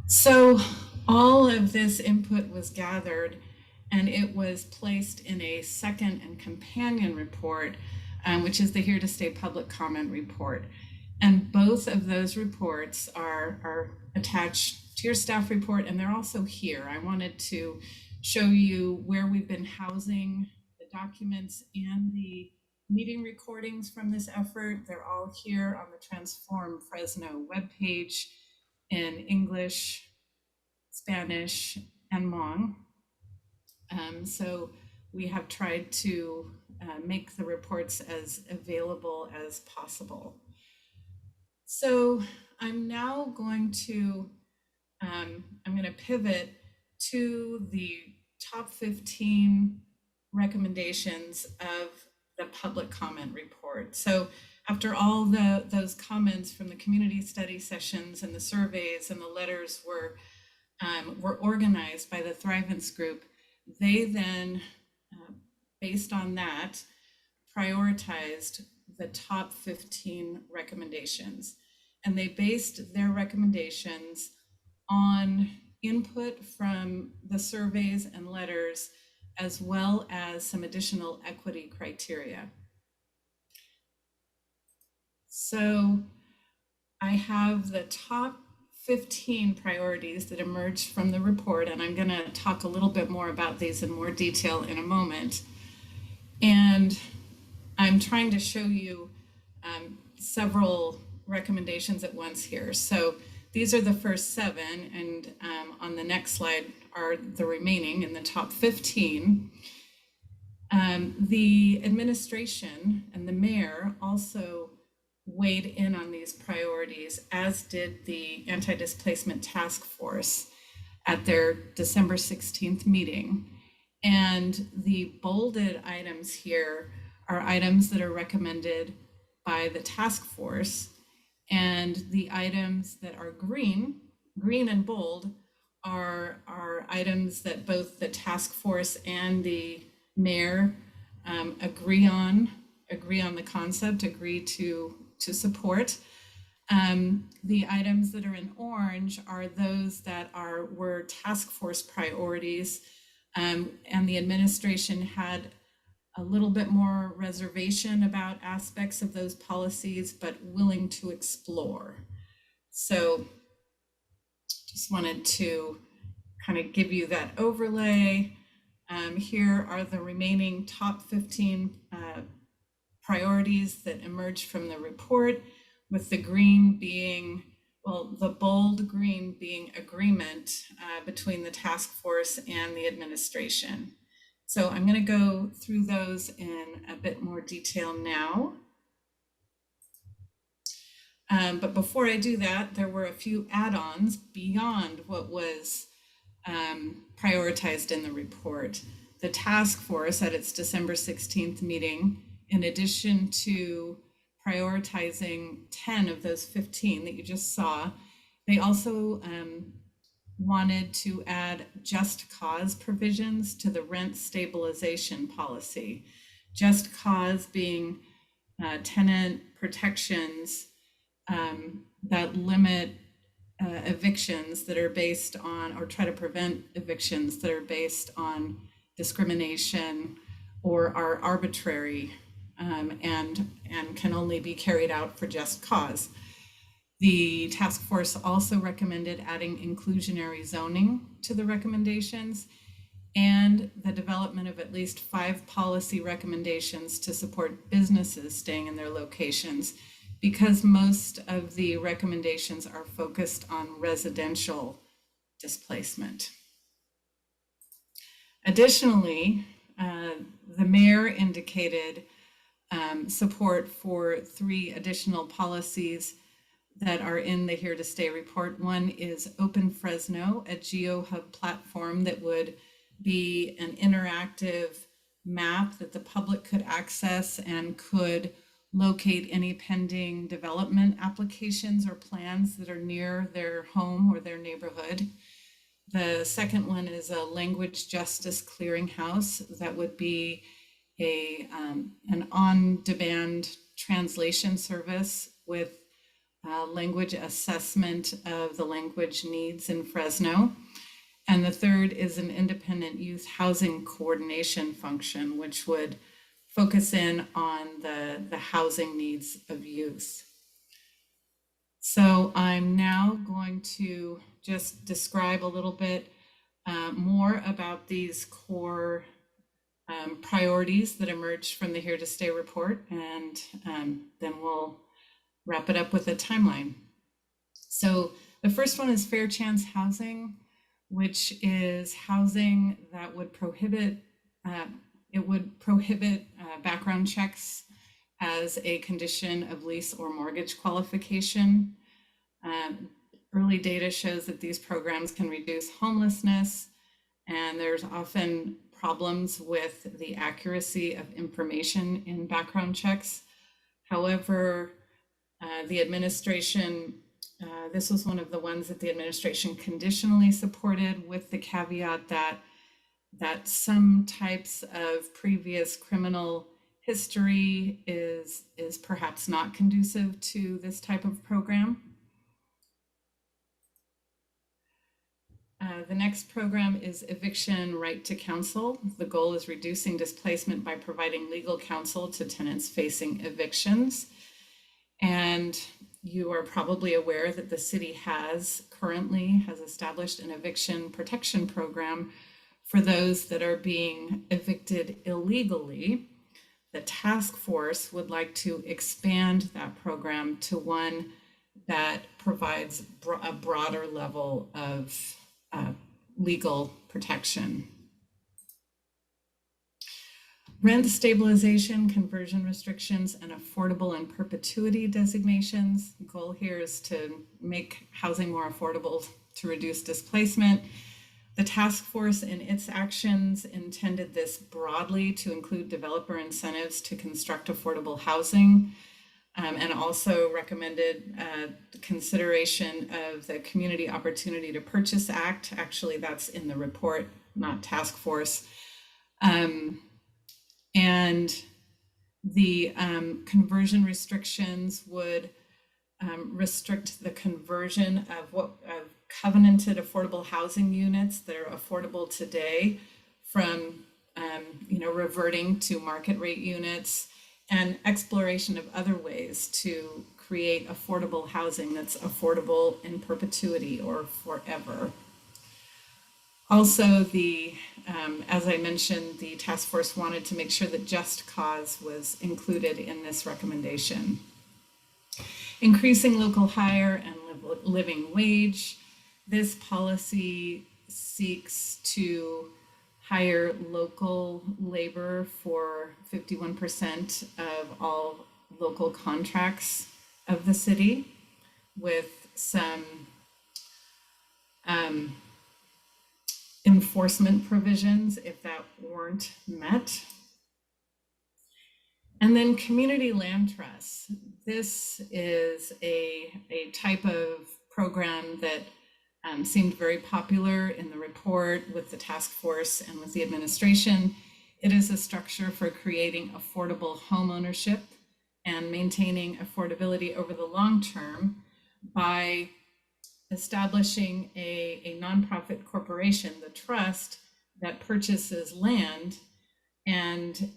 So all of this input was gathered and it was placed in a second and companion report, which is the Here to Stay public comment report. And both of those reports are attached to your staff report, and they're also here. I wanted to show you where we've been housing the documents and the meeting recordings from this effort. They're all here on the Transform Fresno webpage in English, Spanish, and Hmong. So we have tried to make the reports as available as possible. So I'm now going to pivot to the top 15 recommendations of the public comment report. So after all those comments from the community study sessions and the surveys and the letters were organized by the Thrivance group, they then, based on that, prioritized the top 15 recommendations. And they based their recommendations on input from the surveys and letters, as well as some additional equity criteria. So I have the top 15 priorities that emerged from the report, and I'm going to talk a little bit more about these in more detail in a moment. And I'm trying to show you several recommendations at once here. So these are the first 7, and on the next slide are the remaining in the top 15. The administration and the mayor also weighed in on these priorities, as did the Anti-Displacement Task Force at their December 16th meeting. And the bolded items here are items that are recommended by the task force, and the items that are green and bold are items that both the task force and the mayor agree on the concept, agree to support. The items that are in orange are those that were task force priorities, and the administration had a little bit more reservation about aspects of those policies, but willing to explore. So just wanted to kind of give you that overlay. Here are the remaining top 15 priorities that emerged from the report, with the green being, the bold green being agreement between the task force and the administration. So I'm going to go through those in a bit more detail now. But before I do that, there were a few add-ons beyond what was prioritized in the report. The task force at its December 16th meeting, in addition to prioritizing 10 of those 15 that you just saw. They also wanted to add just cause provisions to the rent stabilization policy. Just cause being tenant protections that limit evictions that are based on, or try to prevent evictions that are based on discrimination or are arbitrary and can only be carried out for just cause. The task force also recommended adding inclusionary zoning to the recommendations and the development of at least 5 policy recommendations to support businesses staying in their locations, because most of the recommendations are focused on residential displacement. Additionally, the mayor indicated support for 3 additional policies that are in the Here to Stay report. One is Open Fresno, a GeoHub platform that would be an interactive map that the public could access and could locate any pending development applications or plans that are near their home or their neighborhood. The second one is a language justice clearinghouse that would be an on-demand translation service with language assessment of the language needs in Fresno. And the third is an independent youth housing coordination function, which would focus in on the housing needs of youth. So I'm now going to just describe a little bit more about these core priorities that emerged from the Here to Stay report, and then we'll wrap it up with a timeline. So the first one is fair chance housing, which is housing that would prohibit, background checks as a condition of lease or mortgage qualification. Early data shows that these programs can reduce homelessness, and there's often problems with the accuracy of information in background checks. However, the administration, this was one of the ones that the administration conditionally supported, with the caveat that some types of previous criminal history is perhaps not conducive to this type of program. The next program is Eviction Right to Counsel. The goal is reducing displacement by providing legal counsel to tenants facing evictions. And you are probably aware that the city currently has established an eviction protection program for those that are being evicted illegally. The task force would like to expand that program to one that provides a broader level of legal protection. Rent stabilization, conversion restrictions, and affordable and perpetuity designations. The goal here is to make housing more affordable to reduce displacement. The task force in its actions intended this broadly to include developer incentives to construct affordable housing, and also recommended consideration of the Community Opportunity to Purchase Act. Actually, that's in the report, not task force. And the conversion restrictions would restrict the conversion of covenanted affordable housing units that are affordable today from reverting to market rate units, and exploration of other ways to create affordable housing that's affordable in perpetuity or forever. Also, as I mentioned, the task force wanted to make sure that just cause was included in this recommendation. Increasing local hire and living wage. This policy seeks to hire local labor for 51% of all local contracts of the city, with some enforcement provisions if that weren't met. And then community land trusts. This is a type of program that seemed very popular in the report with the task force and with the administration. It is a structure for creating affordable home ownership and maintaining affordability over the long term by establishing a nonprofit corporation, the trust, that purchases land, and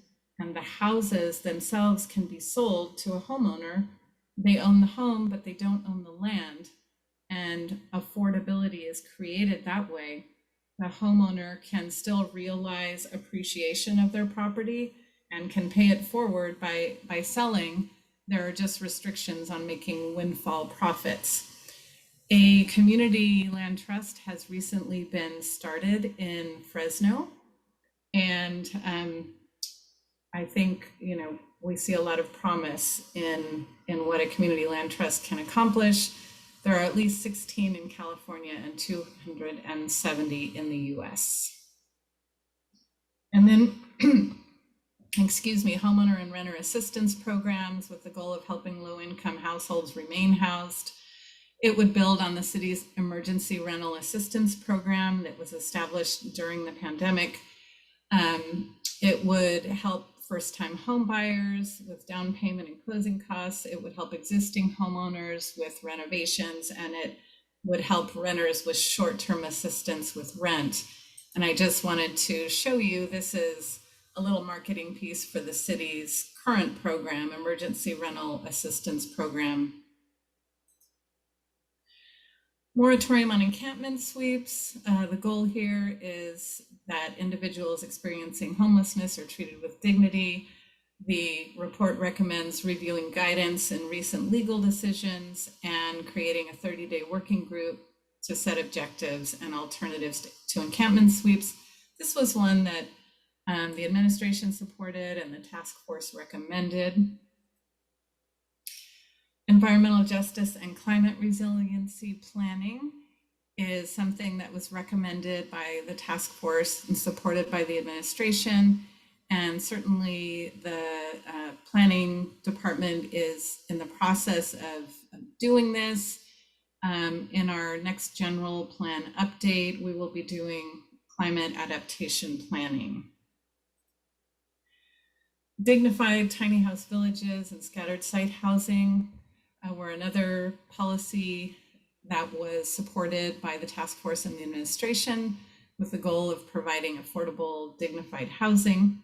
the houses themselves can be sold to a homeowner. They own the home, but they don't own the land. And affordability is created that way. The homeowner can still realize appreciation of their property and can pay it forward by selling. There are just restrictions on making windfall profits. A community land trust has recently been started in Fresno. And I think, we see a lot of promise in what a community land trust can accomplish. There are at least 16 in California and 270 in the US. And then, homeowner and renter assistance programs with the goal of helping low-income households remain housed. It would build on the city's emergency rental assistance program that was established during the pandemic. It would help first-time home buyers with down payment and closing costs. It would help existing homeowners with renovations, and it would help renters with short-term assistance with rent. And I just wanted to show you, this is a little marketing piece for the city's current program, Emergency Rental Assistance Program. Moratorium on encampment sweeps. The goal here is that individuals experiencing homelessness are treated with dignity. The report recommends reviewing guidance and recent legal decisions and creating a 30-day working group to set objectives and alternatives to encampment sweeps. This was one that the administration supported and the task force recommended. Environmental justice and climate resiliency planning is something that was recommended by the task force and supported by the administration. And certainly the planning department is in the process of doing this. In our next general plan update, we will be doing climate adaptation planning. Dignified tiny house villages and scattered site housing were another policy that was supported by the task force and the administration with the goal of providing affordable, dignified housing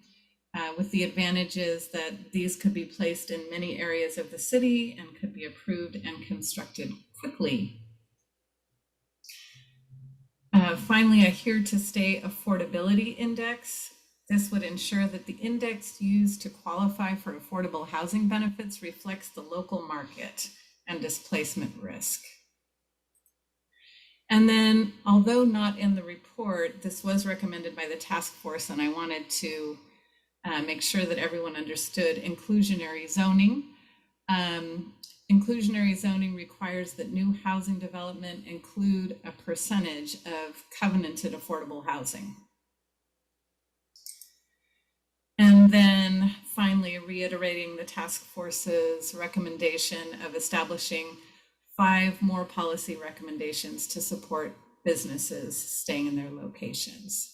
with the advantages that these could be placed in many areas of the city and could be approved and constructed quickly. Finally, a here to stay affordability index. This would ensure that the index used to qualify for affordable housing benefits reflects the local market and displacement risk. And then, although not in the report, this was recommended by the task force, and I wanted to make sure that everyone understood inclusionary zoning. Inclusionary zoning requires that new housing development include a percentage of covenanted affordable housing. And then finally, reiterating the task force's recommendation of establishing 5 more policy recommendations to support businesses staying in their locations.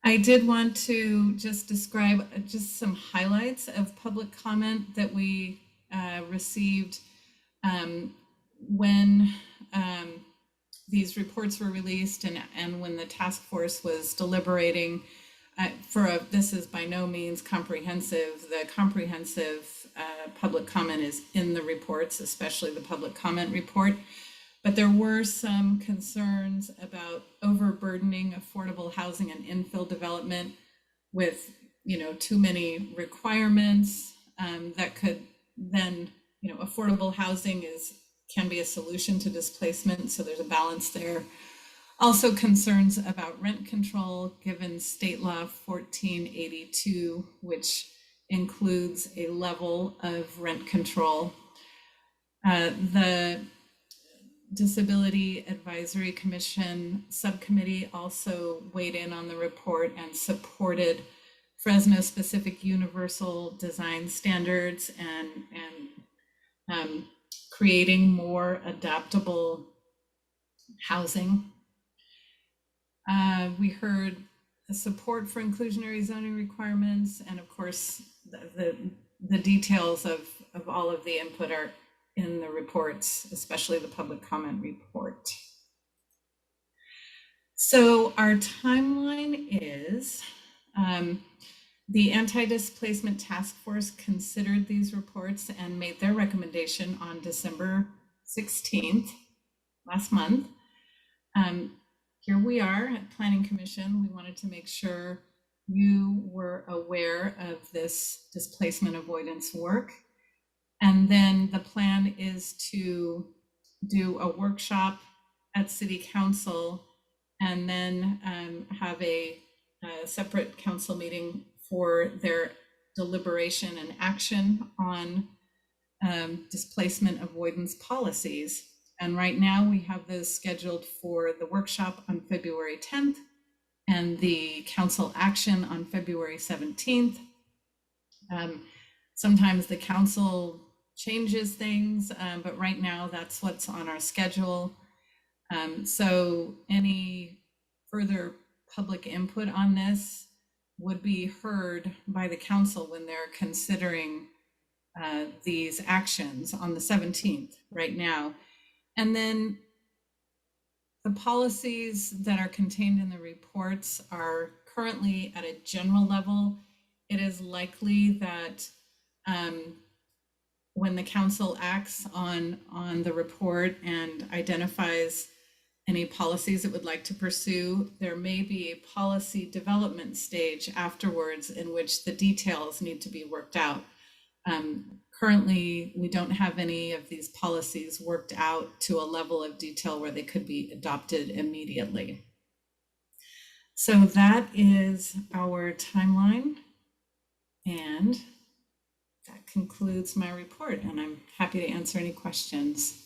I did want to just describe just some highlights of public comment that we received when these reports were released and when the task force was deliberating. This is by no means comprehensive. The comprehensive public comment is in the reports, especially the public comment report. But there were some concerns about overburdening affordable housing and infill development with, too many requirements that could then, affordable housing can be a solution to displacement. So there's a balance there. Also concerns about rent control, given state law 1482, which includes a level of rent control. The Disability Advisory Commission subcommittee also weighed in on the report and supported Fresno specific universal design standards and creating more adaptable housing. We heard support for inclusionary zoning requirements, and of course, the details of all of the input are in the reports, especially the public comment report. So our timeline is, the Anti-Displacement Task Force considered these reports and made their recommendation on December 16th, last month. Here we are at Planning Commission. We wanted to make sure you were aware of this displacement avoidance work. And then the plan is to do a workshop at City Council and then have a separate council meeting for their deliberation and action on displacement avoidance policies. And right now we have those scheduled for the workshop on February 10th and the council action on February 17th. Sometimes the council changes things, but right now that's what's on our schedule. So any further public input on this would be heard by the council when they're considering these actions on the 17th right now. And then the policies that are contained in the reports are currently at a general level. It is likely that when the council acts on the report and identifies any policies it would like to pursue, there may be a policy development stage afterwards in which the details need to be worked out. Currently, we don't have any of these policies worked out to a level of detail where they could be adopted immediately. So that is our timeline, and that concludes my report, and I'm happy to answer any questions.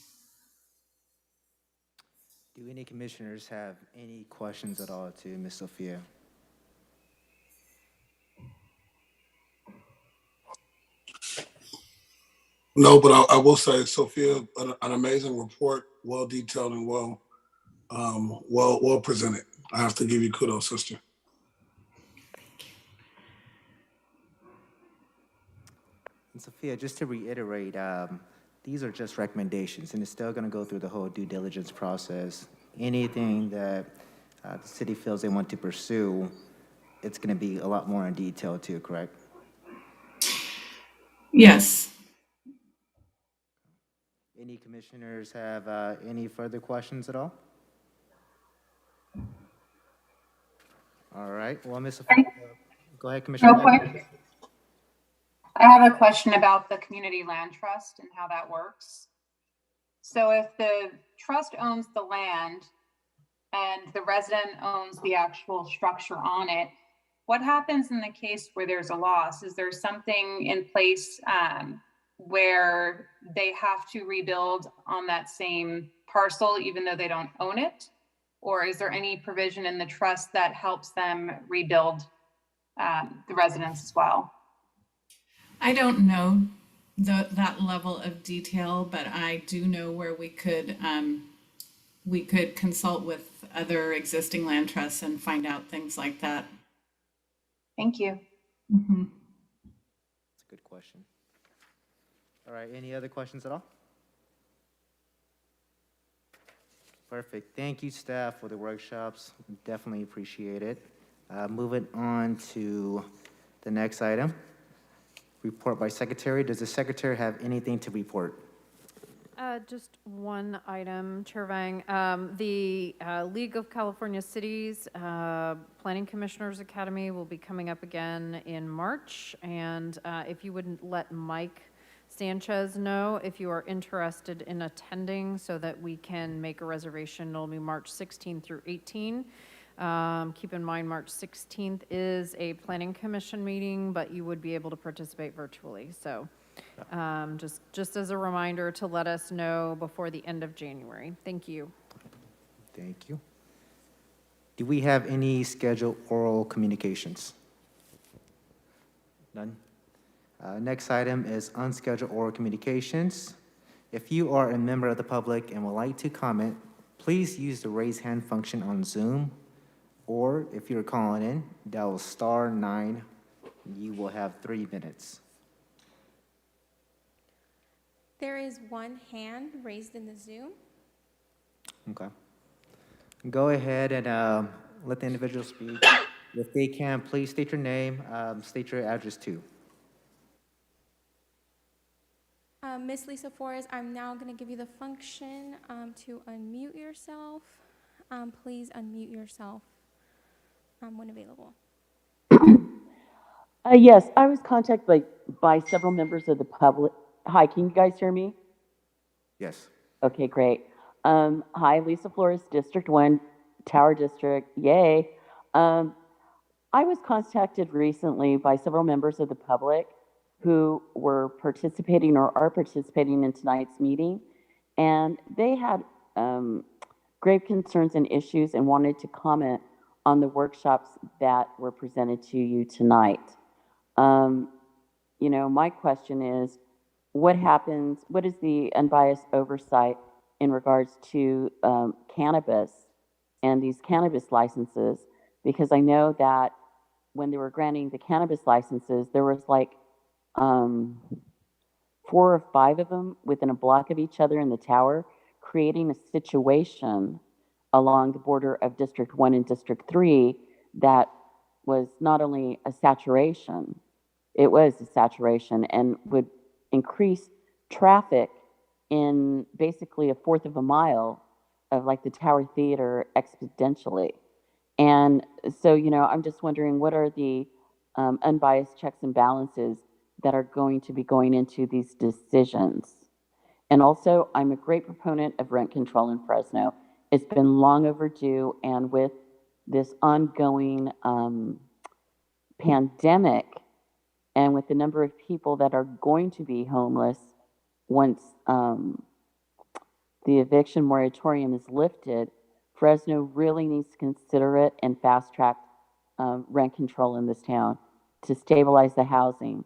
Do any commissioners have any questions at all to Ms. Sophia? No, but I will say, Sophia, an amazing report, well detailed and well presented. I have to give you kudos, sister. And Sophia, just to reiterate, these are just recommendations, and it's still going to go through the whole due diligence process. Anything that the city feels they want to pursue, it's going to be a lot more in detail too, correct? Yes. Any commissioners have any further questions at all? All right. Well, Ms. Sophia, go ahead, Commissioner. Real quick. I have a question about the community land trust and how that works. So if the trust owns the land and the resident owns the actual structure on it, what happens in the case where there's a loss? Is there something in place where they have to rebuild on that same parcel even though they don't own it? Or is there any provision in the trust that helps them rebuild the residence as well? I don't know that level of detail, but I do know where we could consult with other existing land trusts and find out things like that. Thank you. Mm-hmm. That's a good question. All right, any other questions at all? Perfect. Thank you, staff, for the workshops. Definitely appreciate it. Moving on to the next item. Report by Secretary. Does the Secretary have anything to report? Just one item, Chair Vang. The League of California Cities Planning Commissioners Academy will be coming up again in March. And if you wouldn't let Mike Sanchez know if you are interested in attending so that we can make a reservation. It'll be March 16 through 18. Keep in mind, March 16th is a planning commission meeting, but you would be able to participate virtually. So just as a reminder to let us know before the end of January. Thank you. Thank you. Do we have any scheduled oral communications? None. Next item is unscheduled oral communications. If you are a member of the public and would like to comment, please use the raise hand function on Zoom, or if you're calling in, dial *9. You will have 3 minutes. There is one hand raised in the Zoom. Okay. Go ahead and let the individual speak. If they can, please state your name, state your address too. Miss Lisa Flores, I'm now going to give you the function to unmute yourself. Please unmute yourself when available. Yes, I was contacted by several members of the public. Hi, can you guys hear me? Yes. Okay, great. Hi, Lisa Flores, District 1, Tower District, yay. I was contacted recently by several members of the public who were participating or are participating in tonight's meeting, and they had grave concerns and issues and wanted to comment on the workshops that were presented to you tonight. You know, my question is, what is the unbiased oversight in regards to cannabis and these cannabis licenses? Because I know that when they were granting the cannabis licenses, there was like 4 or 5 of them within a block of each other in the tower, creating a situation along the border of District 1 and District 3 that was not only a saturation, it was a saturation and would increase traffic in basically 1/4 of a mile of like the Tower Theater exponentially. And so, you know, I'm just wondering, what are the unbiased checks and balances that are going to be going into these decisions? And also, I'm a great proponent of rent control in Fresno. It's been long overdue, and with this ongoing pandemic, and with the number of people that are going to be homeless once the eviction moratorium is lifted, Fresno really needs to consider it and fast-track rent control in this town to stabilize the housing.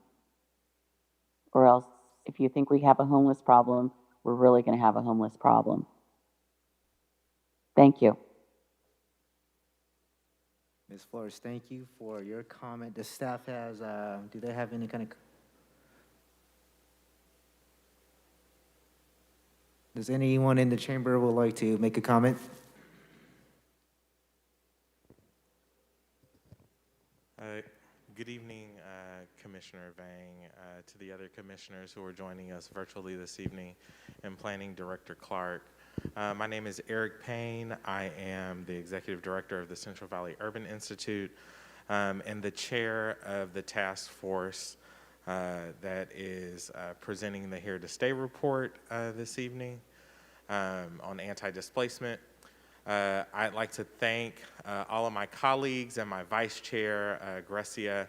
Or else, if you think we have a homeless problem, we're really going to have a homeless problem. Thank you. Ms. Flores, thank you for your comment. The staff has, do they have any kind of, does anyone in the chamber would like to make a comment? Good evening, Commissioner Vang, to the other commissioners who are joining us virtually this evening, and Planning Director Clark. My name is Eric Payne. I am the Executive Director of the Central Valley Urban Institute and the chair of the task force that is presenting the Here to Stay report this evening on anti-displacement. I'd like to thank all of my colleagues and my vice chair, Grecia,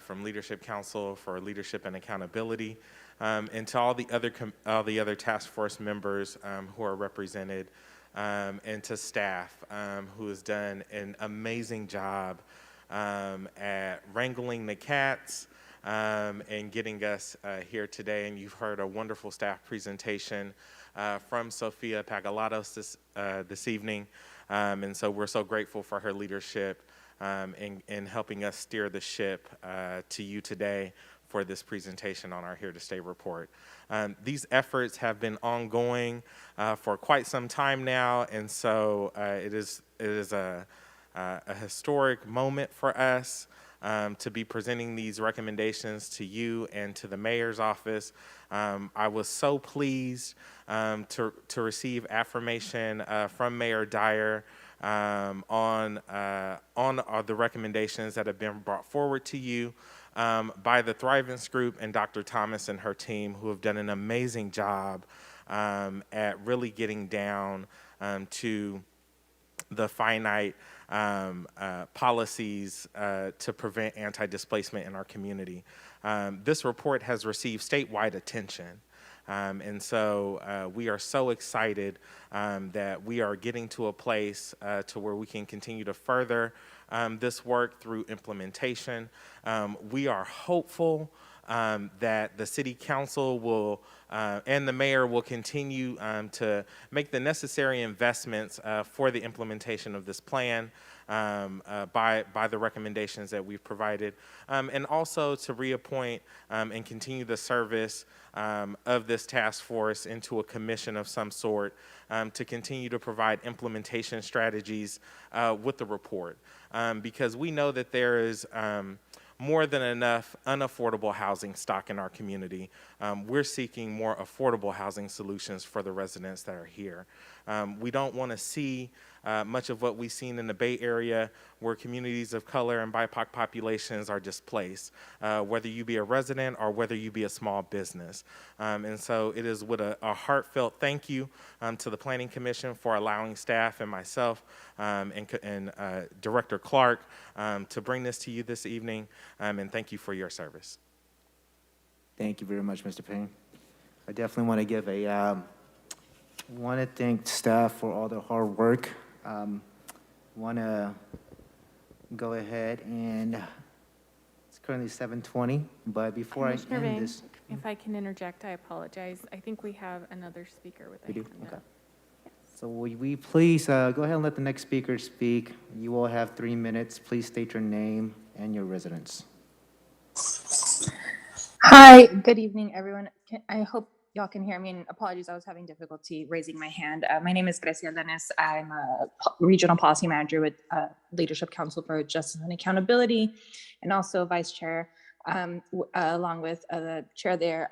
from Leadership Council for Leadership and Accountability, and to all the other task force members who are represented, and to staff who has done an amazing job at wrangling the cats and getting us here today. And you've heard a wonderful staff presentation from Sophia Pagalatos this evening. And so we're so grateful for her leadership in helping us steer the ship to you today for this presentation on our Here to Stay report. These efforts have been ongoing for quite some time now, and so it is a historic moment for us to be presenting these recommendations to you and to the mayor's office. I was so pleased to receive affirmation from Mayor Dyer on the recommendations that have been brought forward to you by the Thrivance Group and Dr. Thomas and her team, who have done an amazing job at really getting down to the finite policies to prevent anti-displacement in our community. This report has received statewide attention. And so we are so excited that we are getting to a place to where we can continue to further this work through implementation. We are hopeful that the City Council will and the Mayor will continue to make the necessary investments for the implementation of this plan by the recommendations that we've provided, and also to reappoint and continue the service of this task force into a commission of some sort to continue to provide implementation strategies with the report, because we know that there is more than enough unaffordable housing stock in our community. We're seeking more affordable housing solutions for the residents that are here. We don't want to see much of what we've seen in the Bay Area, where communities of color and BIPOC populations are displaced, whether you be a resident or whether you be a small business. And so it is with a heartfelt thank you to the Planning Commission for allowing staff and myself and Director Clark to bring this to you this evening, and thank you for your service. Thank you very much, Mr. Payne. I definitely want to give want to thank staff for all their hard work. Want to go ahead and, it's currently 7:20, but before I Commissioner end Vane, this. if I can interject, I apologize. I think we have another speaker with We do? a hand Okay. up. So will we please go ahead and let the next speaker speak. You all have 3 minutes. Please state your name and your residence. Hi, good evening, everyone. I hope y'all can hear me, and apologies, I was having difficulty raising my hand. My name is Grecia Lanes. I'm a regional policy manager with Leadership Council for Justice and Accountability, and also vice chair, along with the chair there,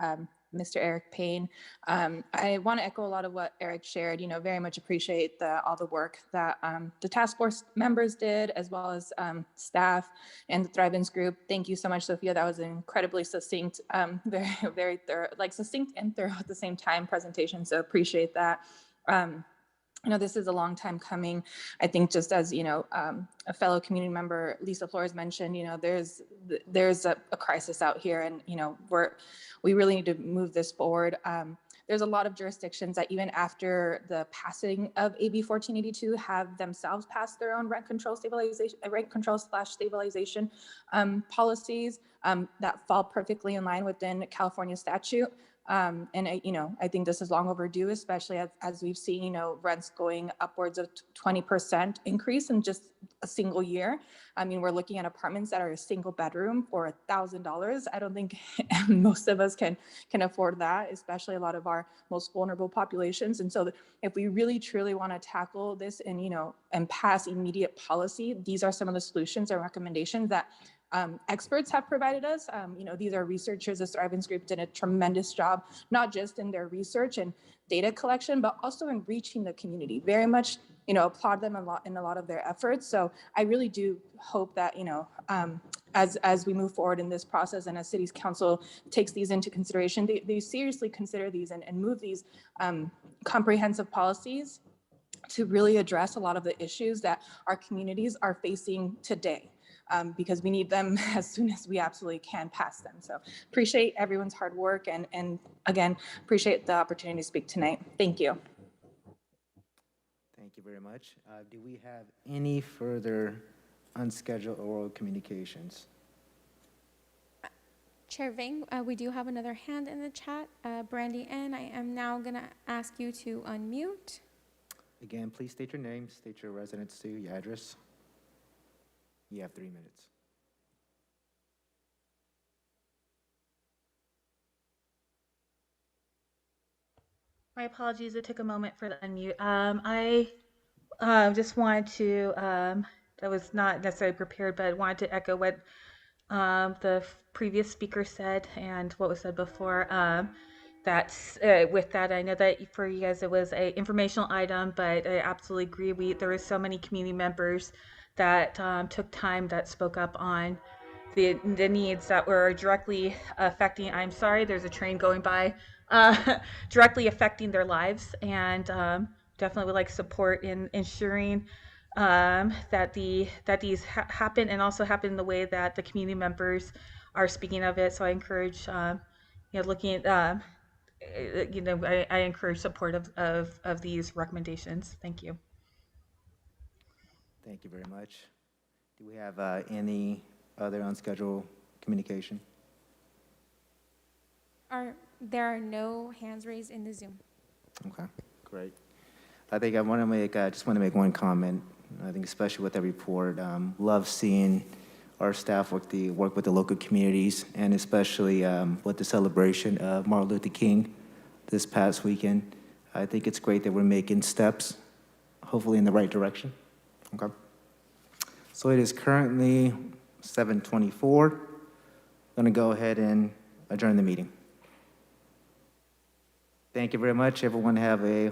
Mr. Eric Payne. I want to echo a lot of what Eric shared. Very much appreciate all the work that the task force members did, as well as staff and the Thrive-Ins group. Thank you so much, Sophia. That was an incredibly succinct, very, very thorough, like succinct and thorough at the same time presentation. So appreciate that. This is a long time coming. I think just as, a fellow community member, Lisa Flores mentioned, there's a crisis out here, and, we really need to move this forward. There's a lot of jurisdictions that even after the passing of AB 1482 have themselves passed their own rent control / stabilization policies that fall perfectly in line within California statute. And I think this is long overdue, especially as we've seen, rents going upwards of 20% increase in just a single year. I mean, we're looking at apartments that are a single bedroom for $1,000. I don't think most of us can afford that, especially a lot of our most vulnerable populations. And so if we really truly want to tackle this and pass immediate policy, these are some of the solutions and recommendations that experts have provided us. These are researchers. The Thrive-Ins group did a tremendous job, not just in their research and data collection, but also in reaching the community. Very much, applaud them in a lot of their efforts. So I really do hope that, as we move forward in this process and as City's Council takes these into consideration, they seriously consider these and move these comprehensive policies to really address a lot of the issues that our communities are facing today. Because we need them as soon as we absolutely can pass them. So appreciate everyone's hard work, and again, appreciate the opportunity to speak tonight. Thank you. Thank you very much. Do we have any further unscheduled oral communications? Chair Vang, we do have another hand in the chat. Brandy N, I am now going to ask you to unmute. Again, please state your name, state your residence too, your address. You have 3 minutes. My apologies, it took a moment for the unmute. I just wanted to, that was not necessarily prepared, but wanted to echo what the previous speaker said and what was said before. With that, I know that for you guys it was an informational item, but I absolutely agree. There were so many community members that took time, that spoke up on the needs that were directly affecting, I'm sorry, there's a train going by, directly affecting their lives, and definitely would like support in ensuring that these happen, and also happen in the way that the community members are speaking of it. So I encourage, looking at, I encourage support of these recommendations. Thank you. Thank you very much. Do we have any other unscheduled communication? There are no hands raised in the Zoom. Okay, great. I think I want to make, just want to make one comment. I think especially with that report, love seeing our staff work with the local communities, and especially with the celebration of Martin Luther King this past weekend. I think it's great that we're making steps, hopefully in the right direction. Okay. So it is currently 7:24. I'm going to go ahead and adjourn the meeting. Thank you very much. Everyone have a